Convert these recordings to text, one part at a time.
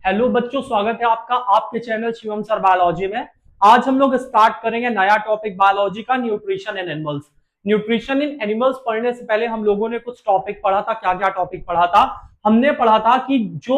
Hello बच्चों, स्वागत है आपका आपके चैनल शिवम सर बायोलॉजी में। आज हम लोग स्टार्ट करेंगे नया टॉपिक बायोलॉजी का, nutrition in animals. Nutrition in animals पढ़ने से पहले हम लोगों ने कुछ टॉपिक पढ़ा था। क्या क्या टॉपिक पढ़ा था? हमने पढ़ा था कि जो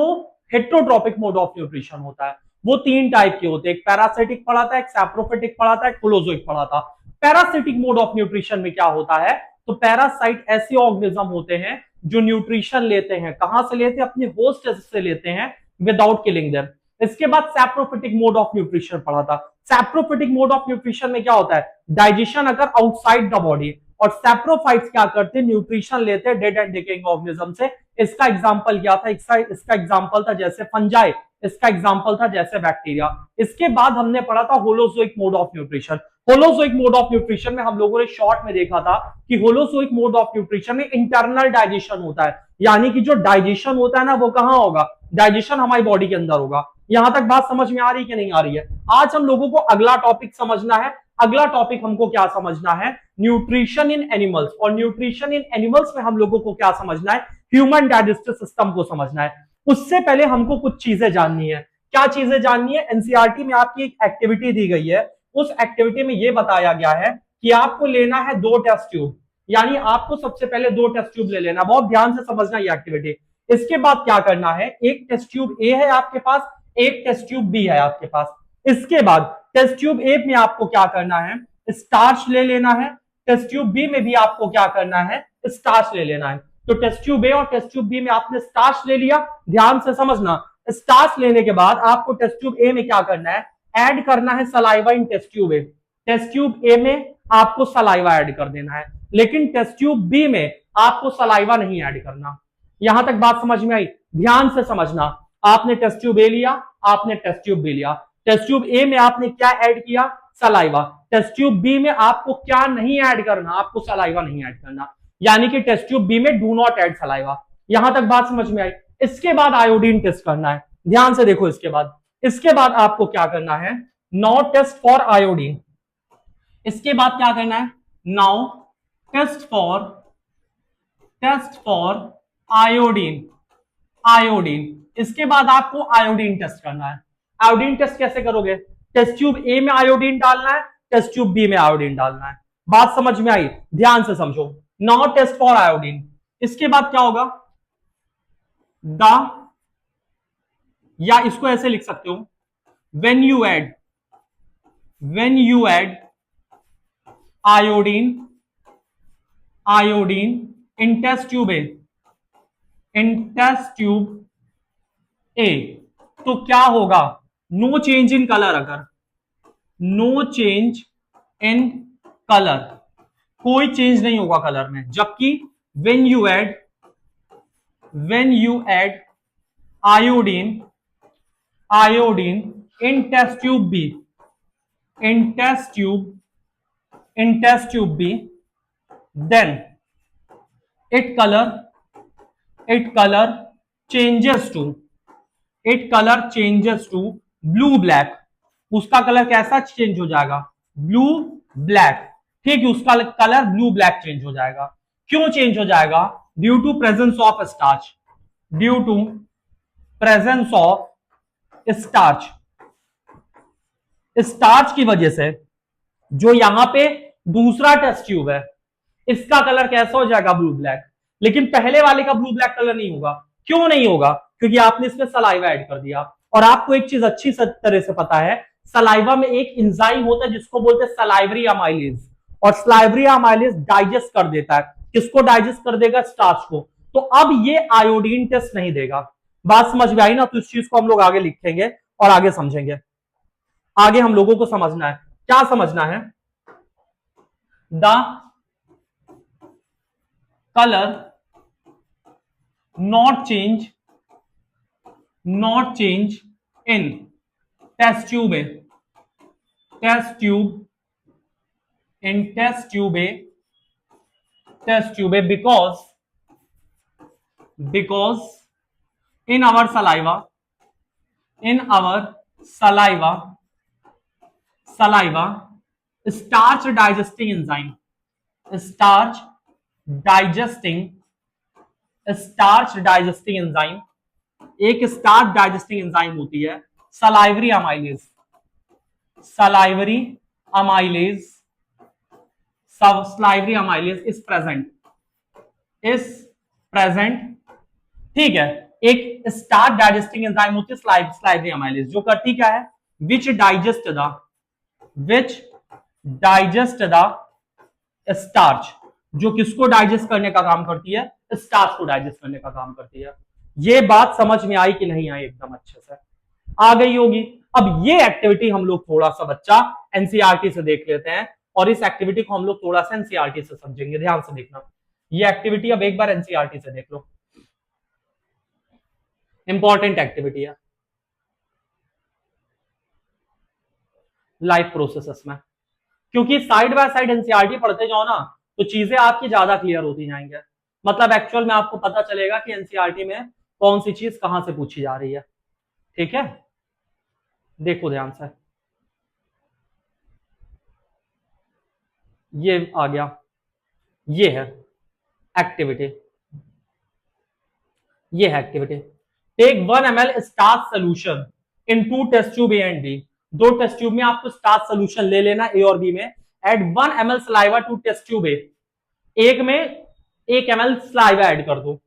हेट्रोट्रॉपिक मोड ऑफ न्यूट्रिशन होता है वो तीन टाइप के होते हैं। एक पैरासिटिक पढ़ा था, एक सैप्रोफिटिक पढ़ा था, एक होलोजोइक पढ़ा था। पैरासिटिक मोड ऑफ न्यूट्रिशन में क्या होता है? तो पैरासाइट ऐसे ऑर्गेनिज्म होते हैं जो न्यूट्रिशन लेते हैं। कहां से लेते हैं? अपने होस्ट से लेते हैं, विदाउट किलिंग देम। इसके बाद सैप्रोफिटिक मोड ऑफ न्यूट्रिशन पढ़ा था। सैप्रोफिटिक मोड ऑफ न्यूट्रिशन में क्या होता है? डाइजेशन अगर आउटसाइड द बॉडी, और सैप्रोफाइट्स क्या करते हैं? न्यूट्रिशन लेते हैं डेड एंड डिकेइंग ऑर्गेनिज्म से। इसका एग्जांपल क्या था? इसका एग्जांपल था जैसे फंजाई, इसका एग्जांपल था जैसे बैक्टीरिया। इसके बाद हमने पढ़ा था holozoic mode of nutrition. Holozoic mode of nutrition में हम लोगों ने शॉर्ट में देखा था कि होलोजोइक मोड ऑफ न्यूट्रिशन में इंटरनल डाइजेशन होता है, यानी कि जो डाइजेशन होता है ना वो कहां होगा? डाइजेशन हमारी बॉडी के अंदर होगा। यहां तक बात समझ में आ रही है कि नहीं आ रही है? आज हम लोगों को अगला टॉपिक समझना है। अगला टॉपिक हमको क्या समझना है? Nutrition in animals. और न्यूट्रिशन इन एनिमल्स में हम लोगों को क्या समझना है? ह्यूमन डाइजेस्टिव सिस्टम को समझना है। उससे पहले हमको कुछ चीजें जाननी है। क्या चीजें जाननी है? एनसीईआरटी में आपकी एक एक्टिविटी दी गई है। उस एक्टिविटी में यह बताया गया है कि आपको लेना है 2 टेस्ट ट्यूब, यानी आपको सबसे पहले 2 टेस्ट ट्यूब ले लेना। बहुत ध्यान से समझना ये एक्टिविटी। इसके बाद क्या करना है? एक टेस्ट ट्यूब ए है आपके पास, एक टेस्ट ट्यूब बी है आपके पास। इसके बाद टेस्ट ट्यूब ए में आपको क्या करना है? स्टार्च ले लेना है। टेस्ट ट्यूब बी में भी आपको क्या करना है? स्टार्च ले लेना है। तो टेस्ट ट्यूब ए और टेस्ट ट्यूब बी में आपने स्टार्च ले लिया। ध्यान से समझना, स्टार्च लेने के बाद आपको टेस्ट ट्यूब ए में क्या करना है? ऐड करना है saliva in test tube A. Test tube A में आपको सलाइवा ऐड कर देना है, लेकिन टेस्ट ट्यूब बी में आपको सलाइवा नहीं ऐड करना। यहां तक बात समझ में आई? ध्यान से समझना। आपने टेस्ट ट्यूब ए लिया, आपने टेस्ट ट्यूब बी लिया। टेस्ट ट्यूब ए में आपने क्या ऐड किया? सलाइवा। टेस्ट ट्यूब बी में आपको क्या नहीं ऐड करना? आपको सलाइवा नहीं ऐड करना, यानी कि टेस्ट ट्यूब बी में डू नॉट ऐड सलाइवा। यहां तक बात समझ में आई? इसके बाद आयोडीन टेस्ट करना है। ध्यान से देखो, इसके बाद आपको क्या करना है? Now test for iodine. इसके बाद क्या करना है? Now test for iodine. इसके बाद आपको आयोडीन टेस्ट करना है। आयोडीन टेस्ट कैसे करोगे? टेस्ट ट्यूब ए में आयोडीन डालना है, टेस्ट ट्यूब बी में आयोडीन डालना है। बात समझ में आई? ध्यान से समझो। Now test for iodine. इसके बाद क्या होगा? द, या इसको ऐसे लिख सकते हो, when you add iodine in test tube A, तो क्या होगा? No change in colour. अगर नो चेंज इन कलर, कोई चेंज नहीं होगा कलर में। जबकि when you add iodine in test tube B, then it colour changes to blue black. उसका कलर कैसा चेंज हो जाएगा? Blue black. ठीक है, उसका कलर ब्लू ब्लैक चेंज हो जाएगा। क्यों चेंज हो जाएगा? Due to presence of starch. Starch की वजह से जो यहां पे दूसरा टेस्ट ट्यूब है, इसका कलर कैसा हो जाएगा? Blue black. लेकिन पहले वाले का ब्लू ब्लैक कलर नहीं होगा। क्यों नहीं होगा? क्योंकि आपने इसमें सलाइवा ऐड कर दिया। और आपको एक चीज अच्छी तरह से पता है, सलाइवा में एक एंजाइम होता है जिसको बोलते हैं सलाइवरी अमाइलेज, और सलाइवरी अमाइलेज डाइजेस्ट कर देता है। किसको डाइजेस्ट कर देगा? स्टार्च को। तो अब ये आयोडीन टेस्ट नहीं देगा। बात समझ में आई ना? तो इस चीज को हम लोग आगे लिखेंगे और आगे समझेंगे। आगे हम लोगों को समझना है, क्या समझना है? The colour not change in test tube A because in our saliva starch digesting enzyme starch digesting enzyme एक स्टार्च डाइजेस्टिंग एंजाइम होती है salivary amylase, salivary amylase, salivary amylase is present, is present, ठीक है। एक starch digesting enzyme होती है salivary amylase, जो करती क्या है, विच डाइजेस्ट द स्टार्च, जो किसको डाइजेस्ट करने का काम करती है, स्टार्च को डाइजेस्ट करने का काम करती है। ये बात समझ में आई कि नहीं आई, एकदम अच्छे से आ गई होगी। अब ये एक्टिविटी हम लोग थोड़ा सा बच्चा एनसीईआरटी से देख लेते हैं, और इस एक्टिविटी को हम लोग थोड़ा सा एनसीईआरटी से समझेंगे, ध्यान से देखना। ये एक्टिविटी अब एक बार एनसीईआरटी से देख लो, इंपॉर्टेंट एक्टिविटी है लाइफ प्रोसेसेस में, क्योंकि साइड बाय साइड एनसीईआरटी पढ़ते जाओ ना तो चीजें आपकी ज्यादा क्लियर होती जाएंगे। मतलब एक्चुअल में आपको पता चलेगा कि एनसीईआरटी में कौन सी चीज कहां से पूछी जा रही है, ठीक है। देखो ध्यान से, ये आ गया, ये है एक्टिविटी, ये है activity. Take 1 ml starch solution in 2 test tube A and B, 2 test tube में आपको स्टार्च सोल्यूशन ले लेना ए और बी में। Add 1 ml saliva to test tube A, एक में 1 ml सलाइवा ऐड कर दो।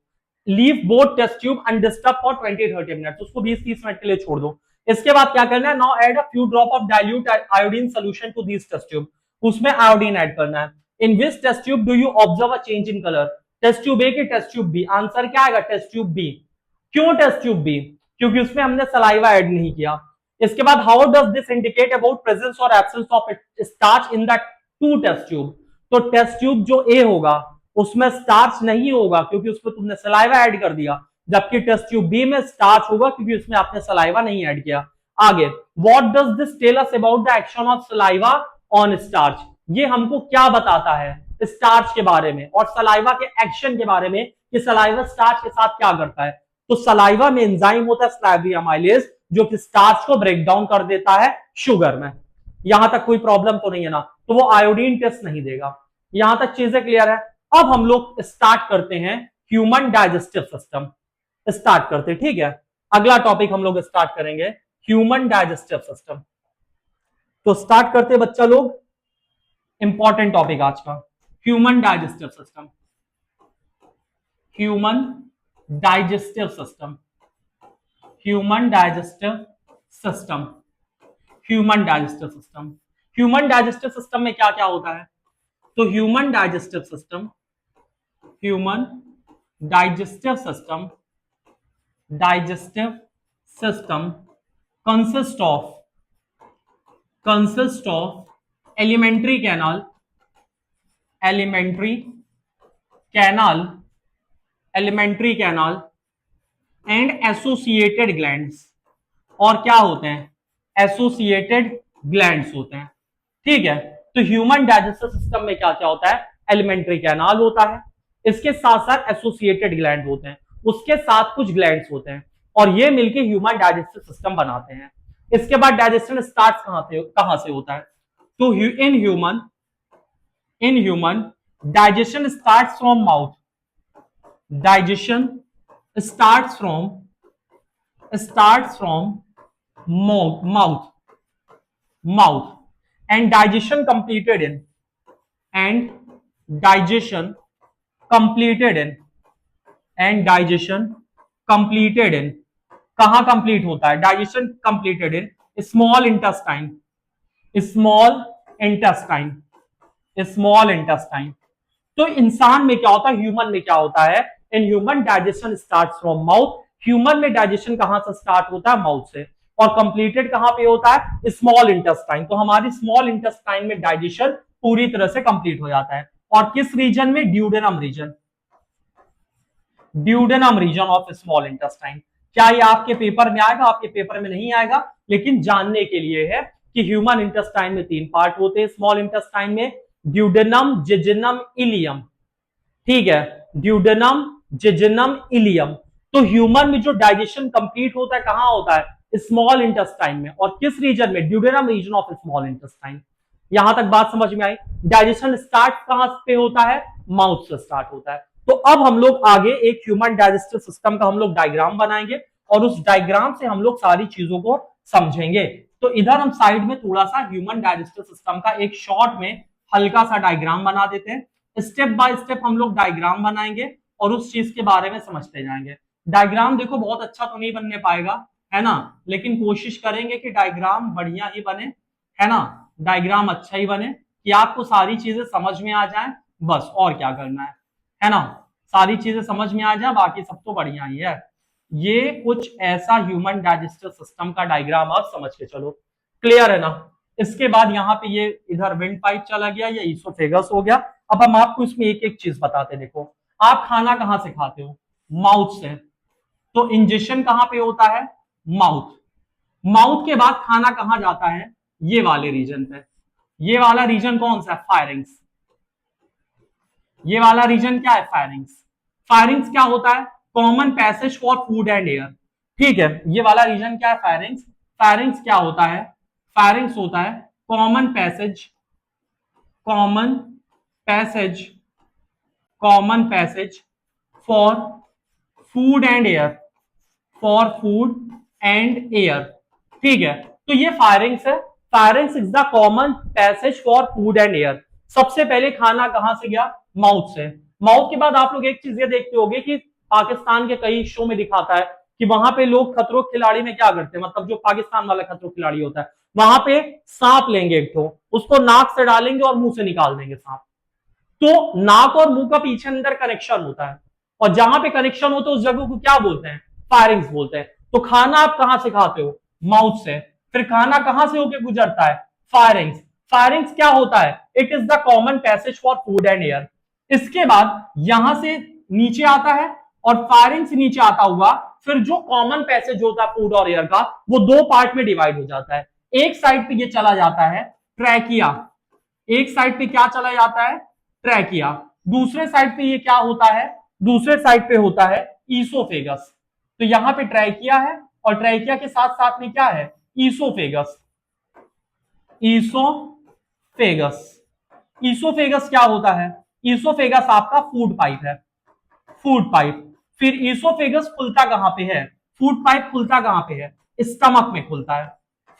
Leave both test tube undisturb for 20-30 minute, उसको 20-30 मिनट के लिए छोड़ दो। इसके बाद क्या करना है, now add a few drop of dilute iodine solution to this test tube, उसमें आयोडीन ऐड करना है। In which test tube do you observe a change in colour, test tube A की टेस्ट ट्यूब बी, आंसर क्या आएगा, test tube B. क्यों test tube B, क्योंकि उसमें हमने सलाइवा ऐड नहीं किया। इसके बाद how does this indicate about presence और absence of starch in the 2 test tube, तो टेस्ट ट्यूब जो ए होगा उसमें स्टार्च नहीं होगा क्योंकि उसमें तुमने सलाइवा ऐड कर दिया, जबकि टेस्ट ट्यूब बी में स्टार्च होगा क्योंकि उसमें आपने सलाइवा नहीं ऐड किया। आगे, what does this tell us about the action of saliva on starch, ये हमको क्या बताता है स्टार्च के बारे में और सलाइवा के एक्शन के बारे में कि सलाइवा स्टार्च के साथ क्या करता है। तो सलाइवा में एंजाइम होता है सलाइवरी अमाइलेज, जो कि स्टार्च को ब्रेक डाउन कर देता है शुगर में। यहां तक कोई प्रॉब्लम तो नहीं है ना, तो वो आयोडीन टेस्ट नहीं देगा। यहां तक चीजें क्लियर है। अब हम लोग स्टार्ट करते हैं ह्यूमन डाइजेस्टिव सिस्टम, स्टार्ट करते, ठीक है। अगला टॉपिक हम लोग स्टार्ट करेंगे ह्यूमन डाइजेस्टिव सिस्टम। तो स्टार्ट करते बच्चा लोग, इंपॉर्टेंट टॉपिक आज का, human digestive system, human digestive system, human digestive system, human digestive system. Human digestive system में क्या क्या होता है, तो human digestive system, human digestive system, digestive system consist of alimentary canal, alimentary canal, alimentary canal and associated glands, और क्या होते हैं, एसोसिएटेड ग्लैंड्स होते हैं, ठीक है। तो ह्यूमन डाइजेस्टिव सिस्टम में क्या क्या होता है, एलिमेंट्री कैनाल होता है, इसके साथ साथ एसोसिएटेड ग्लैंड होते हैं, उसके साथ कुछ ग्लैंड्स होते हैं, और ये मिलके ह्यूमन डाइजेस्टिव सिस्टम बनाते हैं। इसके बाद डाइजेशन स्टार्ट कहां से होता है, तो in human digestion starts from mouth, digestion starts from mouth and digestion completed in कहां कंप्लीट होता है, digestion completed in small intestine, small intestine. तो इंसान में क्या होता है, ह्यूमन में क्या होता है, in human digestion starts from mouth, human में डाइजेशन कहां से स्टार्ट होता है, माउथ से, और कंप्लीटेड कहां पे होता है, स्मॉल इंटेस्टाइन। तो हमारी स्मॉल इंटेस्टाइन में डाइजेशन पूरी तरह से कंप्लीट हो जाता है, और किस रीजन में, duodenum region, duodenum region of small intestine. क्या ये आपके पेपर में आएगा, आपके पेपर में नहीं आएगा, लेकिन जानने के लिए है कि ह्यूमन इंटेस्टाइन में 3 पार्ट होते हैं स्मॉल इंटेस्टाइन में, ड्यूडेनम, जिजिनम, इलियम, ठीक है, ड्यूडेनम, जिजिनम, इलियम। तो ह्यूमन में जो डाइजेशन कंप्लीट होता है कहां होता है, स्मॉल इंटेस्टाइन में, और किस रीजन में, duodenum region of small intestine. यहां तक बात समझ में आई। डाइजेशन स्टार्ट कहां पे होता है, माउथ से स्टार्ट होता है। तो अब हम लोग आगे एक ह्यूमन डाइजेस्टिव सिस्टम का हम लोग डायग्राम बनाएंगे, और उस डायग्राम से हम लोग सारी चीजों को समझेंगे। तो इधर हम साइड में थोड़ा सा ह्यूमन डाइजेस्टिव सिस्टम का एक शॉर्ट में हल्का सा डायग्राम बना देते हैं। स्टेप बाय स्टेप हम लोग डायग्राम बनाएंगे और उस चीज के बारे में समझते जाएंगे। डायग्राम देखो बहुत अच्छा तो नहीं बनने पाएगा, है ना, लेकिन कोशिश करेंगे कि डायग्राम बढ़िया ही बने, है ना, डायग्राम अच्छा ही बने कि आपको सारी चीजें समझ में आ जाए, बस और क्या करना है ना, सारी चीजें समझ में आ जाए, बाकी सब तो बढ़िया ही है। ये कुछ ऐसा ह्यूमन डाइजेस्टिव सिस्टम का डायग्राम आप समझ के चलो, क्लियर है ना। इसके बाद यहाँ पे ये इधर विंड पाइप चला गया, ये ईसोफेगस हो गया। अब हम आपको इसमें एक एक चीज बताते, देखो आप खाना कहां से खाते हो, माउथ से, तो इंजेक्शन कहां पे होता है, माउथ। माउथ के बाद खाना कहां जाता है, ये वाले रीजन पे। ये वाला रीजन कौन सा है, फायरिंग्स। ये वाला रीजन क्या है, फायरिंग्स। फायरिंग्स क्या होता है, common passage for food and air, ठीक है। ये वाला रीजन क्या है, फायरिंग्स। फायरिंग्स क्या होता है, फायरिंग्स होता है common passage, common passage, common passage for food and air, for food and air, ठीक है। तो ये फायरिंग्स है। Firings is the common passage for food and air. सबसे पहले खाना कहां से गया, माउथ से। माउथ के बाद आप लोग एक चीज ये देखते होंगे कि पाकिस्तान के कई शो में दिखाता है कि वहां पे लोग खतरों खिलाड़ी में क्या करते हैं, मतलब जो पाकिस्तान वाला खतरों खिलाड़ी होता है, वहां पे सांप लेंगे एक तो, उसको नाक से डालेंगे और मुंह से निकाल देंगे सांप। तो नाक और मुंह का पीछे अंदर कनेक्शन होता है, और जहां पे कनेक्शन होता है उस जगह को क्या बोलते हैं, फायरिंग्स बोलते हैं। तो खाना आप कहां से खाते हो, माउथ से। फिर खाना कहां से होकर गुजरता है, फायरिंग्स। फायरिंग्स क्या होता है, it is the common passage for food and air. इसके बाद यहां से नीचे आता है, और फायरिंग से नीचे आता हुआ फिर जो कॉमन पैसेज होता है फूड और एयर का, वो दो पार्ट में डिवाइड हो जाता है। एक साइड पे ये चला जाता है ट्रैकिया, एक साइड पे क्या चला जाता है, ट्रैकिया। दूसरे साइड पे ये क्या होता है, दूसरे साइड पे होता है ईसोफेगस। तो यहां पे ट्रैकिया है, और ट्रैकिया के साथ साथ में क्या है, ईसोफेगस। ईसोफेगस, ईसोफेगस क्या होता है, ईसोफेगस आपका फूड पाइप है, फूड पाइप। फिर ईसोफेगस खुलता कहां पे है, फूड पाइप खुलता कहां पे है, स्टमक में खुलता है।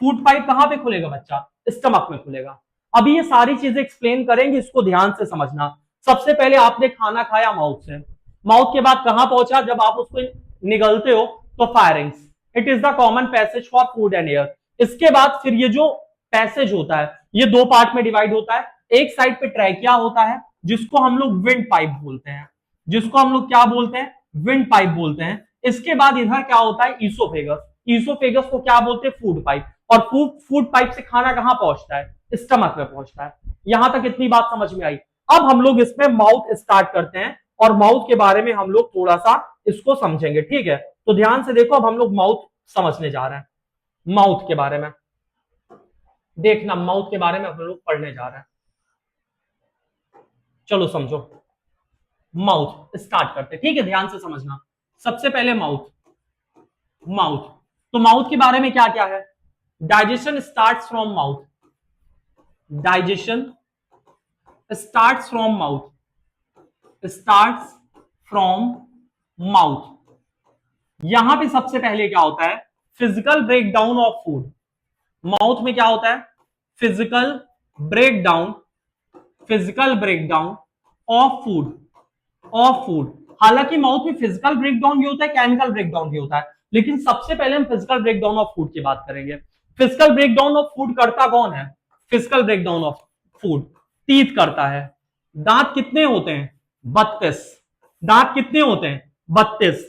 फूड पाइप कहां पे खुलेगा बच्चा, स्टमक में खुलेगा। अभी ये सारी चीजें एक्सप्लेन करेंगे, इसको ध्यान से समझना। सबसे पहले आपने खाना खाया माउथ से, माउथ के बाद कहां पहुंचा, जब आप उसको निगलते हो तो firings, it is the common passage for food and air. इसके बाद फिर ये जो पैसेज होता है ये दो पार्ट में डिवाइड होता है। एक साइड पे ट्रैकिया होता है जिसको हम लोग विंड पाइप बोलते हैं, जिसको हम लोग क्या बोलते हैं, विंड पाइप बोलते हैं। इसके बाद इधर क्या होता है, ईसोफेगस। ईसोफेगस को क्या बोलते हैं, फूड पाइप। और फूड पाइप से खाना कहां पहुंचता है, स्टमक में पहुंचता है। यहां तक इतनी बात समझ में आई। अब हम लोग इसमें माउथ स्टार्ट करते हैं, और माउथ के बारे में हम लोग थोड़ा सा इसको समझेंगे, ठीक है। तो ध्यान से देखो, अब हम लोग माउथ समझने जा रहे हैं। माउथ के बारे में देखना, माउथ के बारे में हम लोग पढ़ने जा रहे हैं, चलो समझो। माउथ स्टार्ट करते, ठीक है, ध्यान से समझना। सबसे पहले माउथ, माउथ। तो माउथ के बारे में क्या क्या है, digestion starts from mouth, digestion starts from mouth, starts from mouth. यहां पे सबसे पहले क्या होता है, physical breakdown of food. Mouth में क्या होता है, physical breakdown, physical breakdown of food, of food. हालांकि माउथ में फिजिकल ब्रेकडाउन भी होता है, केमिकल ब्रेकडाउन भी होता है, लेकिन सबसे पहले हम फिजिकल ब्रेकडाउन ऑफ फूड की बात करेंगे। फिजिकल ब्रेकडाउन ऑफ फूड करता कौन है, physical breakdown of food teeth करता है। दांत कितने होते हैं, 32। दांत कितने होते हैं, 32।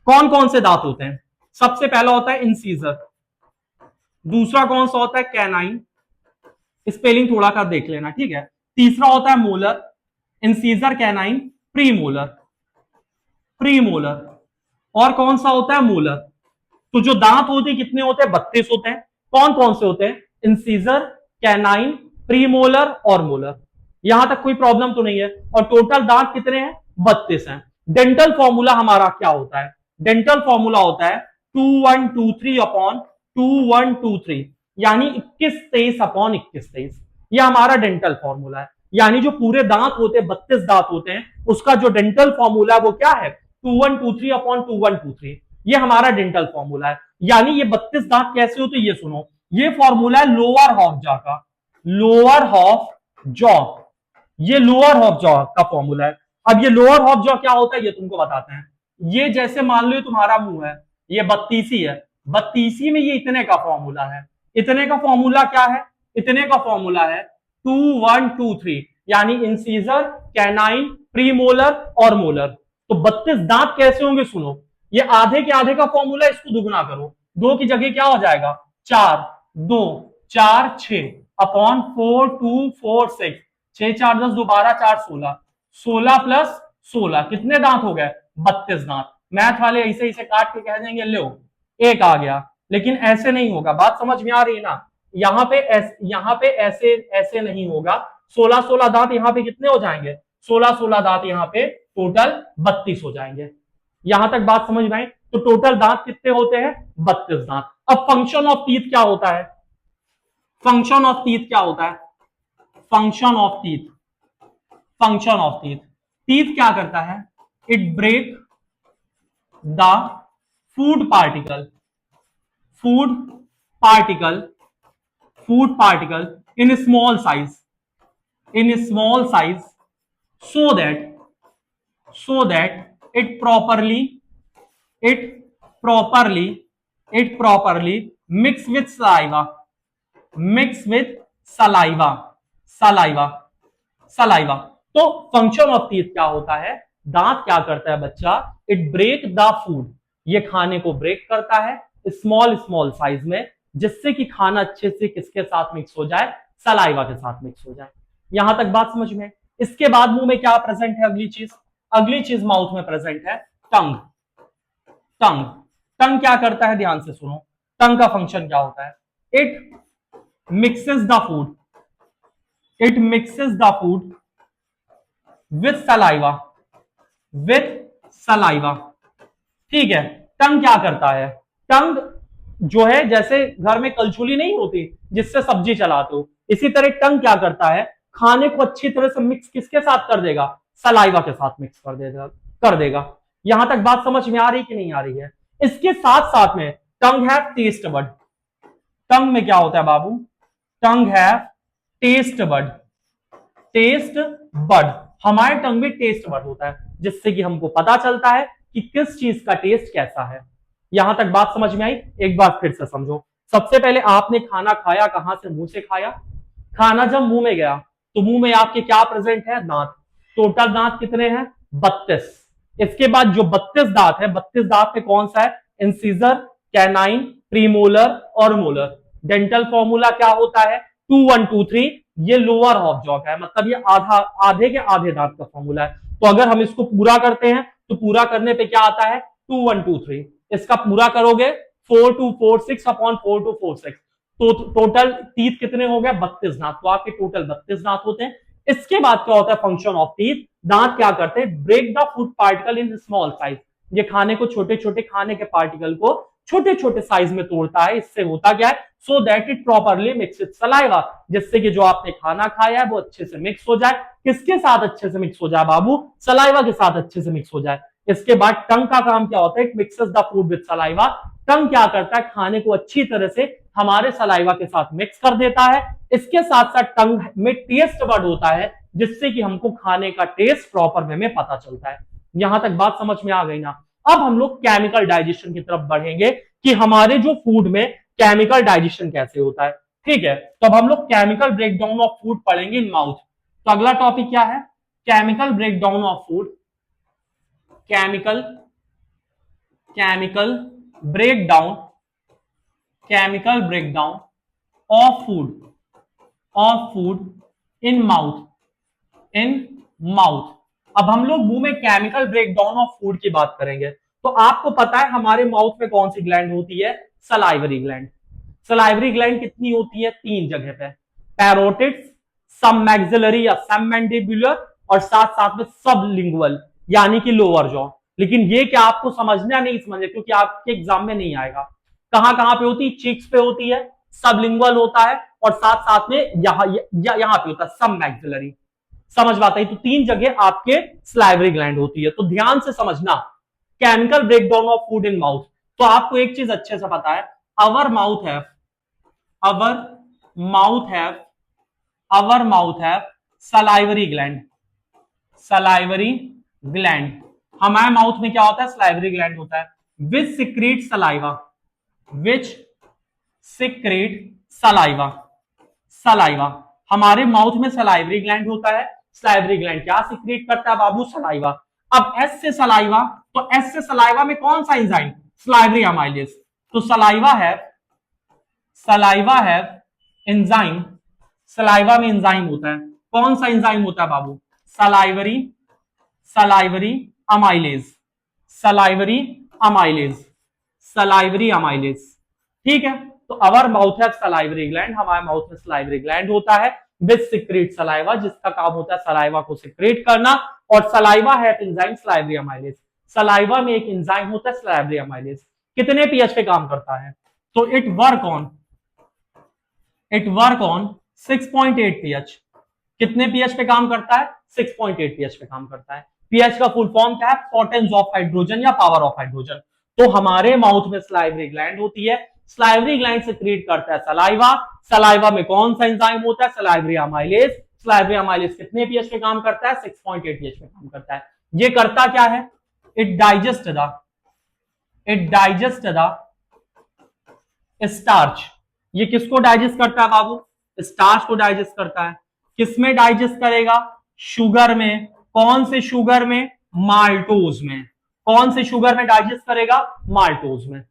कौन कौन से दांत होते हैं, सबसे पहला होता है इंसीजर, दूसरा कौन सा होता है, कैनाइन, स्पेलिंग थोड़ा कर देख लेना, ठीक है। तीसरा होता है molar, incisor, canine, premolar, premolar, और कौन सा होता है, मोलर। तो जो दांत होते हैं कितने होते हैं, 32 होते हैं। कौन कौन से होते हैं, इंसीजर, कैनाइन, प्रीमोलर और मोलर। यहां तक कोई प्रॉब्लम तो नहीं है। और टोटल दांत कितने हैं, 32 हैं। डेंटल फॉर्मूला हमारा क्या होता है, डेंटल फॉर्मूला होता है 2123 अपॉन 2123, यानी 2123 अपॉन 2123। यह हमारा डेंटल फॉर्मूला है। यानी जो पूरे दांत होते हैं, 32 दांत होते हैं, उसका जो डेंटल फॉर्मूला है वो क्या है, 2123 अपॉन 2123। ये हमारा डेंटल फॉर्मूला है। यानी ये 32 दांत कैसे होते ये सुनो, ये फॉर्मूला है लोअर हाफ जॉ का, लोअर हाफ जॉ, ये लोअर हाफ जॉ का फॉर्मूला है। अब ये लोअर हाफ जॉ क्या होता है ये तुमको बताते हैं। ये जैसे मान लो तुम्हारा मुंह है, ये 32 है, 32 में ये इतने का फॉर्मूला है। इतने का फॉर्मूला क्या है, इतने का फॉर्मूला है 2 1 2 3, यानी इंसीजर, कैनाइन, प्रीमोलर और मोलर। तो 32 दांत कैसे होंगे सुनो, ये आधे के आधे का फॉर्मूला, इसको दुगुना करो, 2 की जगह क्या हो जाएगा 4, 2 4 6 अपॉन 4 2 4 6, 6 4 10 2 12 4 16, 16 प्लस 16 कितने दांत हो गए 32 दांत। मैथ वाले ऐसे ऐसे काट के कह देंगे लो एक आ गया, लेकिन ऐसे नहीं होगा। बात समझ में आ रही है ना, यहाँ पे ऐसे ऐसे नहीं होगा। 16 16 दांत यहाँ पे कितने हो जाएंगे, 16 16 दांत यहाँ पे टोटल 32 हो जाएंगे। यहां तक बात समझ में आई। तो टोटल दांत कितने होते हैं 32 दांत। अब फंक्शन ऑफ टीथ क्या होता है, फंक्शन ऑफ टीथ क्या होता है, function of teeth, function of teeth, teeth क्या करता है, it break the food particle, food particle, food particle in small size, in small size, so that it properly it properly mix with saliva, mix with saliva, saliva, saliva। तो function of teeth क्या होता है, दांत क्या करता है बच्चा, it break the food, ये खाने को ब्रेक करता है स्मॉल स्मॉल साइज में, जिससे कि खाना अच्छे से किसके साथ मिक्स हो जाए, सलाइवा के साथ मिक्स हो जाए। यहां तक बात समझ में। इसके बाद मुंह में क्या प्रेजेंट है, अगली चीज माउथ में प्रेजेंट है टंग, टंग, टंग क्या करता है ध्यान से सुनो, टंग का फंक्शन क्या होता है, it mixes the food, it mixes the food with saliva, with saliva. ठीक है, टंग क्या करता है, टंग जो है जैसे घर में कलछुली नहीं होती जिससे सब्जी चलाते हो, इसी तरह टंग क्या करता है, खाने को अच्छी तरह से मिक्स किसके साथ कर देगा, सलाइवा के साथ मिक्स कर देगा। यहां तक बात समझ में आ रही कि नहीं आ रही है। इसके साथ साथ में टंग है टेस्ट बड, टंग में क्या होता है बाबू, टंग है टेस्ट बड, टेस्ट बड, हमारे टंग में टेस्ट बड होता है जिससे कि हमको पता चलता है कि किस चीज का टेस्ट कैसा है। यहां तक बात समझ में आई, एक बार फिर से समझो। सबसे पहले आपने खाना खाया कहां से, मुंह से खाया, खाना जब मुंह में गया तो मुंह में आपके क्या प्रेजेंट है, दांत, टोटल दांत कितने हैं 32। इसके बाद जो 32 दांत है, 32 दांत में कौन सा है, इंसीजर, कैनाइन, प्रीमोलर और मोलर। डेंटल फॉर्मूला क्या होता है 2 1 2 3, ये लोअर हाफ जॉ का है, मतलब ये आधे के आधे दांत का फॉर्मूला है। तो अगर हम इसको पूरा करते हैं तो पूरा करने पे क्या आता है 2 1 2 3, इसका पूरा करोगे 4 2 4 6 अपॉन 4 2 4 6, तो टोटल टीथ कितने हो गए 32 दांत, तो आपके टोटल 32 दांत होते हैं। इसके बाद क्या होता है फंक्शन ऑफ टीथ, दांत क्या करते हैं, break the food particle in small size, ये खाने को छोटे छोटे खाने के पार्टिकल को छोटे छोटे साइज में तोड़ता है। इससे होता क्या है, so that it properly mix with saliva, जिससे कि जो आपने खाना खाया है वो अच्छे से मिक्स हो जाए, किसके साथ अच्छे से मिक्स हो जाए बाबू, सलाइवा के साथ अच्छे से मिक्स हो जाए। इसके बाद टंग का काम क्या होता है, it mixes the food with saliva, tongue क्या करता है, खाने को अच्छी तरह से हमारे सलाइवा के साथ मिक्स कर देता है। इसके साथ साथ टंग में टेस्ट बड होता है, जिससे कि हमको खाने का टेस्ट प्रॉपर वे में पता चलता है। यहां तक बात समझ में आ गई ना। अब हम लोग केमिकल डाइजेशन की तरफ बढ़ेंगे कि हमारे जो फूड में केमिकल डाइजेशन कैसे होता है। ठीक है, तो अब हम लोग केमिकल ब्रेकडाउन ऑफ फूड पढ़ेंगे इन माउथ। तो अगला टॉपिक क्या है, chemical breakdown of food, chemical chemical breakdown, chemical breakdown of food in mouth, in mouth. अब हम लोग मुंह में केमिकल ब्रेकडाउन ऑफ फूड की बात करेंगे। तो आपको पता है हमारे माउथ में कौन सी ग्लैंड होती है, सलाइवरी ग्लैंड। सलाइवरी ग्लैंड कितनी होती है, 3 जगह पे, पैरोटिड्स, सब मैक्सिलरी या सब मैंडिबुलर, और साथ साथ में सबलिंगुअल यानी कि लोअर जॉ। लेकिन ये क्या आपको समझना नहीं समझे, क्योंकि आपके एग्जाम में नहीं आएगा। कहां कहां पे होती है, चीक्स पे होती है, सबलिंगुअल होता है, और साथ साथ में यहां पे होता है सब मैक्सिलरी। समझ बात आई, तो 3 जगह आपके सलाइवरी ग्लैंड होती है। तो ध्यान से समझना, chemical breakdown of food in mouth, तो आपको एक चीज अच्छे से पता है, अवर mouth have our mouth have our mouth have salivary gland. Salivary gland, हमारे माउथ में क्या होता है? सलाइवरी ग्लैंड होता है, विच सिक्रीट सलाइवा, विच सिक्रीट सलाइवा। सलाइवा, हमारे माउथ में सलाइवरी ग्लैंड होता है। सलाइवरी ग्लैंड क्या सिक्रीट करता है बाबू? सलाइवा। अब एस से सलाइवा, तो एस से सलाइवा में कौन सा एंजाइम? Salivary amylase. तो सलाइवा हैव एंजाइम, सलाइवा में एंजाइम होता है। कौन सा एंजाइम होता है बाबू? Salivary salivary amylase. Salivary amylase, salivary amylase. ठीक है, तो our mouth have salivary gland, हमारे माउथ में सलाइवरी ग्लैंड होता है विच सिक्रेट सलाइवा, जिसका काम होता है सलाइवा को सिक्रेट करना। और सलाइवा है एंजाइम सलाइवरी अमाइलेज। सलाइवा में एक एंजाइम होता है सलाइवरी अमाइलेज। कितने पीएच पे काम करता है? तो इट वर्क ऑन 6.8 पीएच। कितने पीएच पे काम करता है? 6.8 पीएच पे काम करता है। पीएच का फुल फॉर्म क्या है? पोटेंस ऑफ हाइड्रोजन या पावर ऑफ हाइड्रोजन। तो हमारे माउथ में सलाइवरी ग्लैंड होती है, सलाइवरी ग्लैंड सिक्रीट करता है सलाइवा। सलाइवा में कौन सा एंजाइम होता है? Salivary amylase. सलाइवरी अमाइलेज कितने पीएच पे काम करता है? 6.8 पीएच पे काम करता है। ये करता क्या है? It digest the starch. ये किसको डाइजेस्ट करता है बाबू? स्टार्च को डाइजेस्ट करता है। किसमें डाइजेस्ट करेगा? शुगर में। कौन से शुगर में? माल्टोज में। कौन से शुगर में डाइजेस्ट करेगा? माल्टोज में।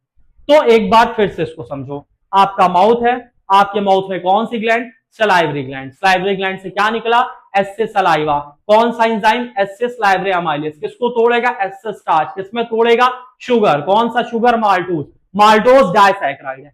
तो एक बार फिर से इसको समझो, आपका माउथ है, आपके माउथ में कौन सी gland? Salivary gland. Salivary gland से क्या निकला? एस से सलाइवा। कौन सा एंजाइम? एस से सलाइवरी अमाइलेज। किसको तोड़ेगा? एस से स्टार्च। किसमें तोड़ेगा? शुगर। कौन सा शुगर? माल्टोज। माल्टोज डाइसैकराइड है।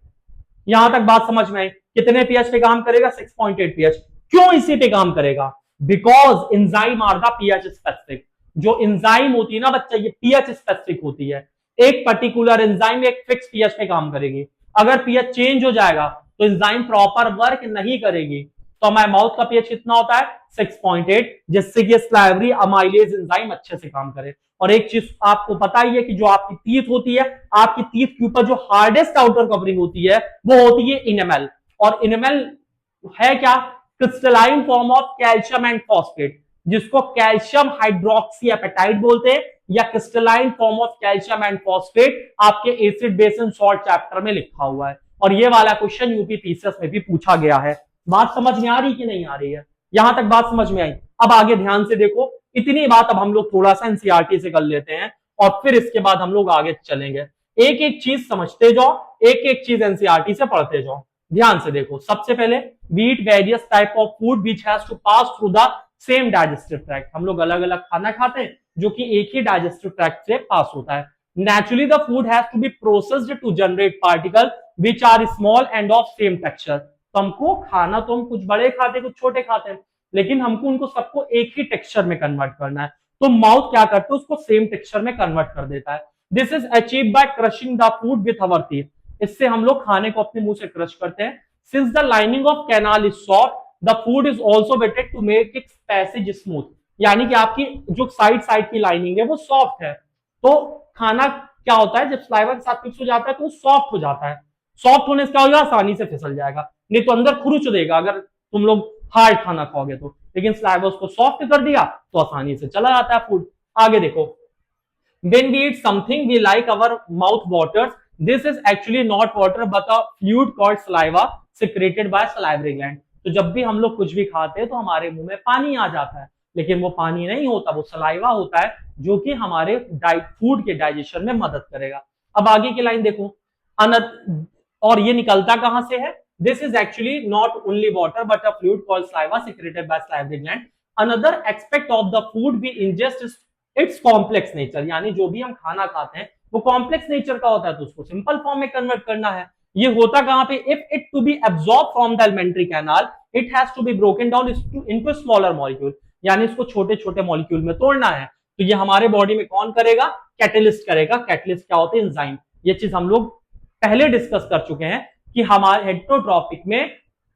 यहां तक बात समझ में आई? कितने पीएच पे काम करेगा? 6.8 पीएच। क्यों इसी पे काम करेगा? Because enzyme are the pH specific. जो एंजाइम होती है ना बच्चा, ये पीएच स्पेसिफिक होती है। एक पर्टिकुलर एंजाइम एक फिक्स पीएच पे काम करेगी। अगर पीएच चेंज हो जाएगा तो एंजाइम प्रॉपर वर्क नहीं करेगी। तो हमारे माउथ का पीएच कितना होता है? 6.8, जिससे कि सलाइवरी अमाइलेज एंजाइम अच्छे से काम करे। और एक चीज आपको पता ही है कि जो आपकी टीथ होती है, आपकी टीथ के ऊपर जो हार्डेस्ट आउटर कवरिंग होती है वो होती है इनेमल। और इनेमल है क्या? Crystalline form of calcium and phosphate, जिसको कैल्शियम हाइड्रोक्सी एपेटाइट बोलते हैं, या crystalline form of calcium and phosphate आपके acid base and salt chapter में लिखा हुआ है। और ये वाला क्वेश्चन यूपी पीसीएस में भी पूछा गया है। बात समझ में आ रही कि नहीं आ रही है? यहां तक बात समझ में आई? अब आगे ध्यान से देखो, इतनी बात अब हम लोग थोड़ा सा एनसीईआरटी से कर लेते हैं और फिर इसके बाद हम लोग आगे चलेंगे। एक एक चीज समझते जाओ, एक एक चीज एनसीईआरटी से पढ़ते जाओ। ध्यान से देखो, सबसे पहले we eat various type of food which has to pass through the same digestive tract. हम लोग अलग अलग खाना खाते हैं जो कि एक ही डाइजेस्टिव ट्रैक्ट से पास होता है। Naturally the food has to be processed to generate particle which are small and of same texture. तो हमको खाना तो हम कुछ बड़े खाते हैं, कुछ छोटे खाते हैं, लेकिन हमको उनको सबको एक ही टेक्सचर में कन्वर्ट करना है। तो माउथ क्या करता है? उसको सेम टेक्सचर में कन्वर्ट कर देता है। This is achieve by crushing the food with our teeth. इससे हम लोग खाने को अपने मुंह से क्रश करते हैं। Since the lining of canal is soft, the food is also wetted to make its passage smooth. यानी कि आपकी जो साइड साइड की लाइनिंग है वो सॉफ्ट है। तो खाना क्या होता है? जब सलाइवा के साथ मिक्स हो जाता है तो वो सॉफ्ट हो जाता है। सॉफ्ट होने से क्या होगा? आसानी से फिसल जाएगा, नहीं तो अंदर खुरुच देगा अगर तुम लोग हार्ड खाना खाओगे तो। लेकिन सलाइवा उसको सॉफ्ट कर दिया तो आसानी से चला जाता है फूड। आगे देखो, when we eat something we like our mouth waters. This is actually not water but a fluid called saliva secreted by salivary gland. तो जब भी हम लोग कुछ भी खाते हैं तो हमारे मुंह में पानी आ जाता है, लेकिन वो पानी नहीं होता, वो सलाइवा होता है जो कि हमारे फूड के डाइजेशन में मदद करेगा। अब आगे की लाइन देखो, और ये निकलता कहां से है? This is actually not only water but a fluid called saliva secreted by salivary gland. Another aspect of the food we ingest is its complex nature. यानी जो भी हम खाना खाते हैं वो कॉम्प्लेक्स नेचर का होता है, तो उसको सिंपल फॉर्म में कन्वर्ट करना है। ये होता कहां पे? If it to be absorb from the alimentary canal it has to be broken down into smaller molecule. यानी इसको छोटे छोटे मॉलिक्यूल में तोड़ना है। तो ये हमारे बॉडी में कौन करेगा? कैटलिस्ट करेगा। कैटलिस्ट क्या होते हैं? एंजाइम। ये चीज हम लोग पहले डिस्कस कर चुके हैं कि हमारे हेटेरोट्रॉपिक में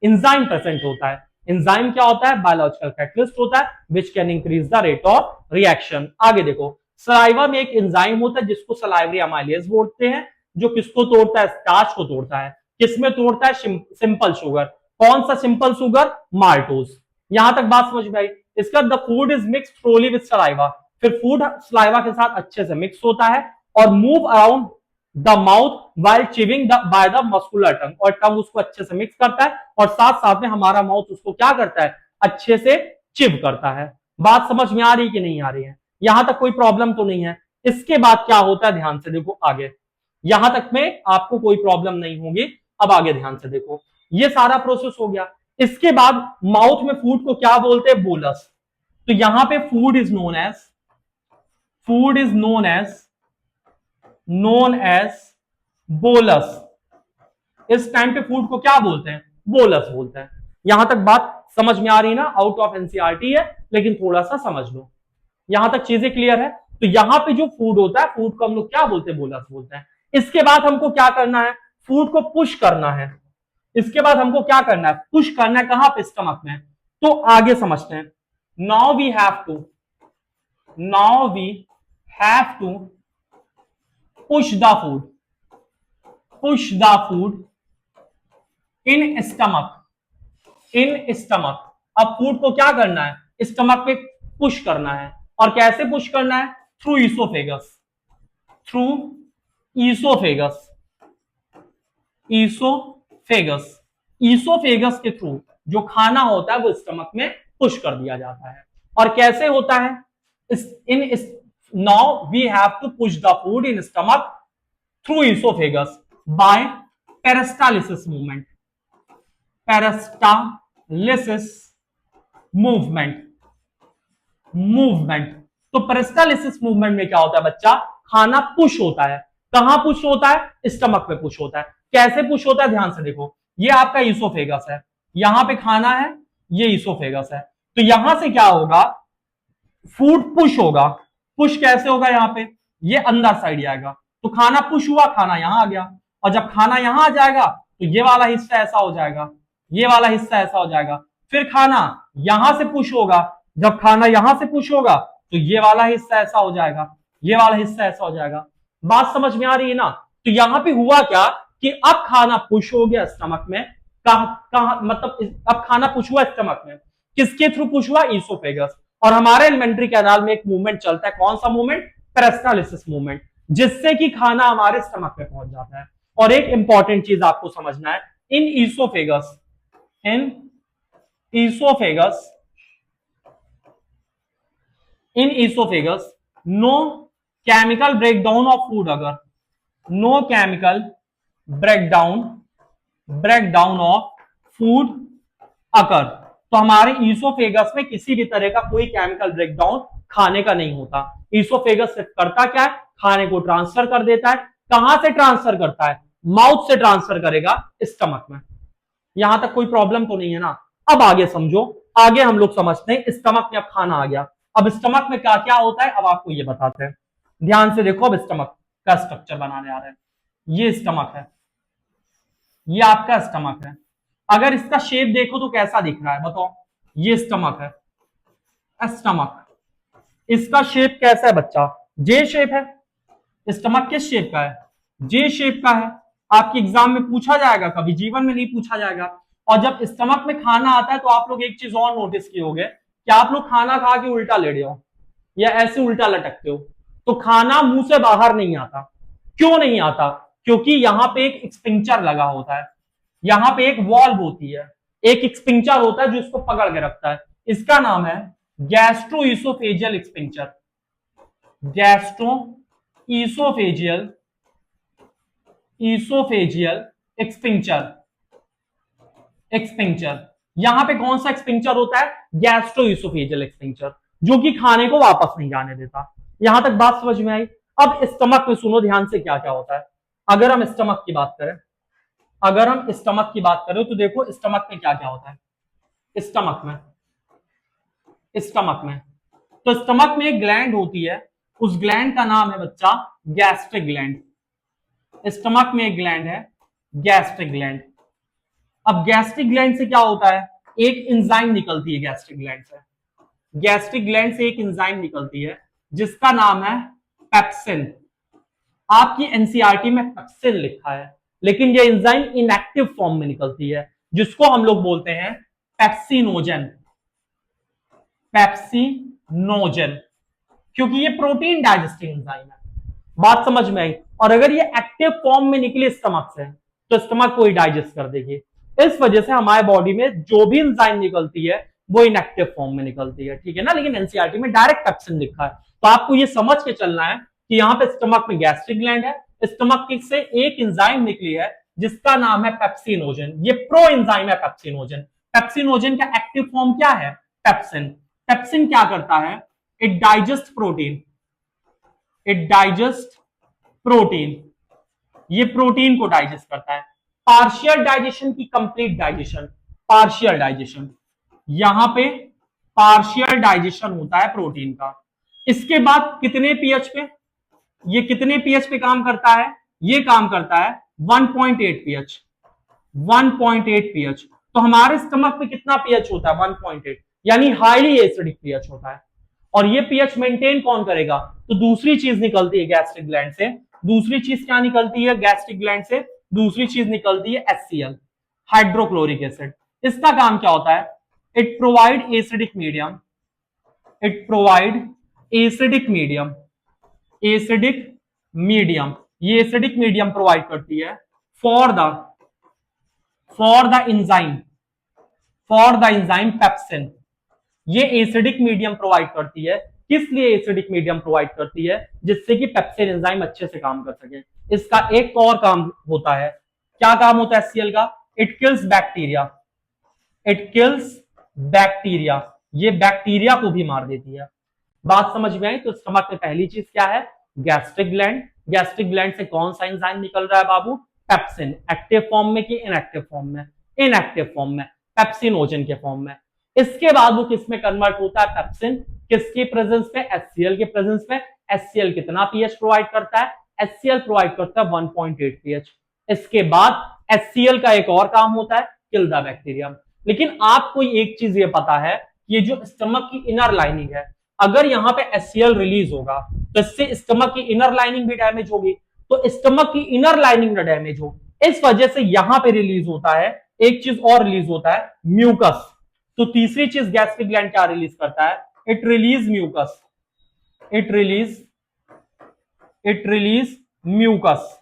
एंजाइम प्रेजेंट होता है। एंजाइम क्या होता है? बायोलॉजिकल कैटलिस्ट होता है which can increase the rate of reaction. आगे देखो, सलाइवा में एक एंजाइम होता है जिसको सलाइवरी अमाइलेज बोलते हैं। जो किसको तोड़ता है, स्टार्च को तोड़ता है। किसमें तोड़ता है, सिंपल शुगर। कौन सा सिंपल शुगर, माल्टोज। यहां तक बात समझ में आई। इसका the food is mix thoroughly with saliva, फिर फूड सलाइवा के साथ अच्छे से मिक्स होता है और move around the mouth while chewing by the muscular tongue, और टंग उसको अच्छे से मिक्स करता है और साथ साथ में हमारा माउथ उसको क्या करता है, अच्छे से चिव करता है। बात समझ में आ रही कि नहीं आ रही है, यहां तक कोई प्रॉब्लम तो नहीं है। इसके बाद क्या होता है, ध्यान से देखो आगे, यहां तक में आपको कोई प्रॉब्लम नहीं होगी। अब आगे ध्यान से देखो, ये सारा प्रोसेस हो गया। इसके बाद माउथ में फूड को क्या बोलते हैं, बोलस। तो यहां पे food is known as bolus. इस टाइम पे फूड को क्या बोलते हैं, बोलस बोलते हैं। यहां तक बात समझ में आ रही ना, आउट ऑफ एनसीईआरटी है लेकिन थोड़ा सा समझ लो। यहां तक चीजें क्लियर है। तो यहां पे जो फूड होता है, फूड को हम लोग क्या बोलते हैं, बोलस बोलते हैं। इसके बाद हमको क्या करना है, फूड को पुश करना है। इसके बाद हमको क्या करना है, पुश करना है, कहां पे, स्टमक में। तो आगे समझते हैं। Now we have to push the food in stomach. अब फूड को क्या करना है, स्टमक पे पुश करना है। और कैसे पुश करना है, थ्रू ईसोफेगस। ईसोफेगस के थ्रू जो खाना होता है वो स्टमक में पुश कर दिया जाता है। और कैसे होता है, now we have to push the food in stomach through oesophagus by peristalsis movement. तो पेरिस्टालिसिस मूवमेंट में क्या होता है बच्चा, खाना पुश होता है। कहां पुश होता है, स्टमक पे पुश होता है। कैसे पुश होता है, ध्यान से देखो, ये आपका ईसोफेगस है, यहां पे खाना है, ये ईसोफेगस है। तो यहां से क्या होगा, फूड पुश होगा। पुश कैसे होगा, यहां पे ये अंदर साइड आएगा, तो खाना पुश हुआ, खाना यहां आ गया। और जब खाना यहां आ जाएगा तो ये वाला हिस्सा ऐसा हो जाएगा, ये वाला हिस्सा ऐसा हो जाएगा। फिर खाना यहां से पुश होगा, जब खाना यहां से पुश होगा तो ये वाला हिस्सा ऐसा हो जाएगा, ये वाला हिस्सा ऐसा हो जाएगा। बात समझ में आ रही है ना। तो यहां पे हुआ क्या कि अब खाना पुश हो गया स्टमक में। कहां मतलब अब खाना पुश हुआ स्टमक में, किसके थ्रू पुश हुआ, ईसोफेगस। और हमारे एलिमेंट्री कैनाल में एक मूवमेंट चलता है, कौन सा मूवमेंट, पेरिस्टालिसिस मूवमेंट, जिससे कि खाना हमारे स्टमक में पहुंच जाता है। और एक इंपॉर्टेंट चीज आपको समझना है, in oesophagus no chemical breakdown of food, अगर no chemical breakdown of food occur, तो हमारे ईसोफेगस में किसी भी तरह का कोई केमिकल ब्रेकडाउन खाने का नहीं होता। ईसोफेगस सिर्फ करता क्या है, खाने को ट्रांसफर कर देता है। कहां से ट्रांसफर करता है, माउथ से ट्रांसफर करेगा स्टमक में। यहां तक कोई प्रॉब्लम तो नहीं है ना। अब आगे समझो, आगे हम लोग समझते हैं, स्टमक में अब खाना आ गया, अब स्टमक में क्या क्या होता है अब आपको ये बताते हैं। ध्यान से देखो, अब स्टमक का स्ट्रक्चर बनाने आ रहे हैं। ये स्टमक है, ये आपका स्टमक है। अगर इसका शेप देखो तो कैसा दिख रहा है बताओ, ये स्टमक है, स्टमक। इसका शेप कैसा है बच्चा, जे शेप है। स्टमक किस शेप का है, जे शेप का है। आपके एग्जाम में पूछा जाएगा, कभी जीवन में नहीं पूछा जाएगा। और जब स्टमक में खाना आता है तो आप लोग एक चीज और नोटिस किए होंगे कि आप लोग खाना खा के उल्टा लेटे हो या ऐसे उल्टा लटकते हो, तो खाना मुंह से बाहर नहीं आता। क्यों नहीं आता, क्योंकि यहां पे एक एक्सपिंचर लगा होता है, यहां पे एक वॉल्व होती है, एक एक्सपिंचर होता है जो इसको पकड़ के रखता है। इसका नाम है गैस्ट्रोइसोफेजियल एक्सपिंचर। गैस्ट्रोइसोफेजियल एक्सपिंचर। यहां पे कौन सा एक्सपिंचर होता है, गैस्ट्रोइसोफेजियल एक्सपिंचर, जो कि खाने को वापस नहीं जाने देता। यहां तक बात समझ में आई। अब स्टमक में सुनो ध्यान से क्या क्या होता है। अगर हम स्टमक की बात करें, तो देखो स्टमक में क्या क्या होता है। स्टमक में तो स्टमक में एक ग्लैंड होती है, उस ग्लैंड का नाम है बच्चा गैस्ट्रिक ग्लैंड। स्टमक में एक ग्लैंड है, गैस्ट्रिक ग्लैंड। अब गैस्ट्रिक ग्लैंड से क्या होता है, एक एंजाइम निकलती है गैस्ट्रिक ग्लैंड से। एक एंजाइम निकलती है जिसका नाम है पेप्सिन। आपकी एनसीईआरटी में पेप्सिन लिखा है, लेकिन ये एंजाइम इनएक्टिव फॉर्म में निकलती है, जिसको हम लोग बोलते हैं पेप्सिनोजन। पेप्सिनोजन, क्योंकि ये प्रोटीन डाइजेस्टिंग एंजाइम है। बात समझ में आई? और अगर ये एक्टिव फॉर्म में निकले स्टमक से, तो स्टमक को ही डाइजेस्ट कर देगी। इस वजह से हमारे बॉडी में जो भी एंजाइम निकलती है वो इनएक्टिव फॉर्म में निकलती है, ठीक है ना। लेकिन एनसीईआरटी में डायरेक्ट पेप्सिन लिखा है, तो आपको ये समझ के चलना है कि यहाँ पे स्टमक में गैस्ट्रिक ग्लैंड है, स्टमक से एक एंजाइम निकली है जिसका नाम है पेप्सिनोजन। ये प्रो एंजाइम है पेप्सिनोजन। पेप्सिनोजन का एक्टिव फॉर्म क्या है? पेप्सिन। पेप्सिन क्या करता है? It digest protein. It digest protein, ये प्रोटीन को डाइजेस्ट करता है। पार्शियल डाइजेशन की कंप्लीट डाइजेशन, पार्शियल डाइजेशन, यहां पे पार्शियल डाइजेशन होता है प्रोटीन का। इसके बाद कितने पीएच पे, ये कितने पीएच पे काम करता है? ये काम करता है 1.8 पीएच। 1.8 पीएच, तो हमारे स्टमक में कितना पीएच होता है? 1.8, यानी हाईली एसिडिक पीएच होता है। और ये पीएच मेंटेन कौन करेगा? तो दूसरी चीज निकलती है गैस्ट्रिक ग्लैंड से। दूसरी चीज क्या निकलती है गैस्ट्रिक ग्लैंड से? दूसरी चीज निकलती है HCl, हाइड्रोक्लोरिक एसिड। इसका काम क्या होता है? It provide acidic medium. It provide acidic medium. Acidic medium, ये एसिडिक मीडियम प्रोवाइड करती है फॉर द एंजाइम पेप्सिन। ये एसिडिक मीडियम प्रोवाइड करती है। किस लिए एसिडिक मीडियम प्रोवाइड करती है? जिससे कि पेप्सिन एंजाइम अच्छे से काम कर सके। इसका एक और काम होता है, क्या काम होता है HCl का? It kills bacteria. It kills bacteria, ये बैक्टीरिया को भी मार देती है। बात समझ में आई? तो स्टमक में पहली चीज क्या है? Gastric gland. गैस्ट्रिक ग्लैंड से कौन सा एंजाइम निकल रहा है बाबू? पेप्सिन। एक्टिव फॉर्म में कि इनएक्टिव फॉर्म में? इनएक्टिव फॉर्म में, पेप्सिनोजन के फॉर्म में। इसके बाद वो किस में कन्वर्ट होता है? पेप्सिन। किसके प्रेजेंस में? HCl के प्रेजेंस में। HCl कितना पीएच प्रोवाइड करता है? HCl प्रोवाइड करता है 1.8 पीएच। इसके बाद HCl का एक और काम होता है, किल द बैक्टीरिया। लेकिन आपको एक चीज ये पता है, ये जो स्टमक की इनर लाइनिंग है, अगर यहाँ पे HCl रिलीज होगा तो इससे स्टमक की इनर लाइनिंग भी डैमेज होगी। तो स्टमक की इनर लाइनिंग ना डैमेज हो, इस वजह से यहां पे रिलीज होता है एक चीज और, रिलीज होता है म्यूकस। तो तीसरी चीज गैस्ट्रिक ग्लैंड क्या रिलीज करता है? It release mucus. It release mucus.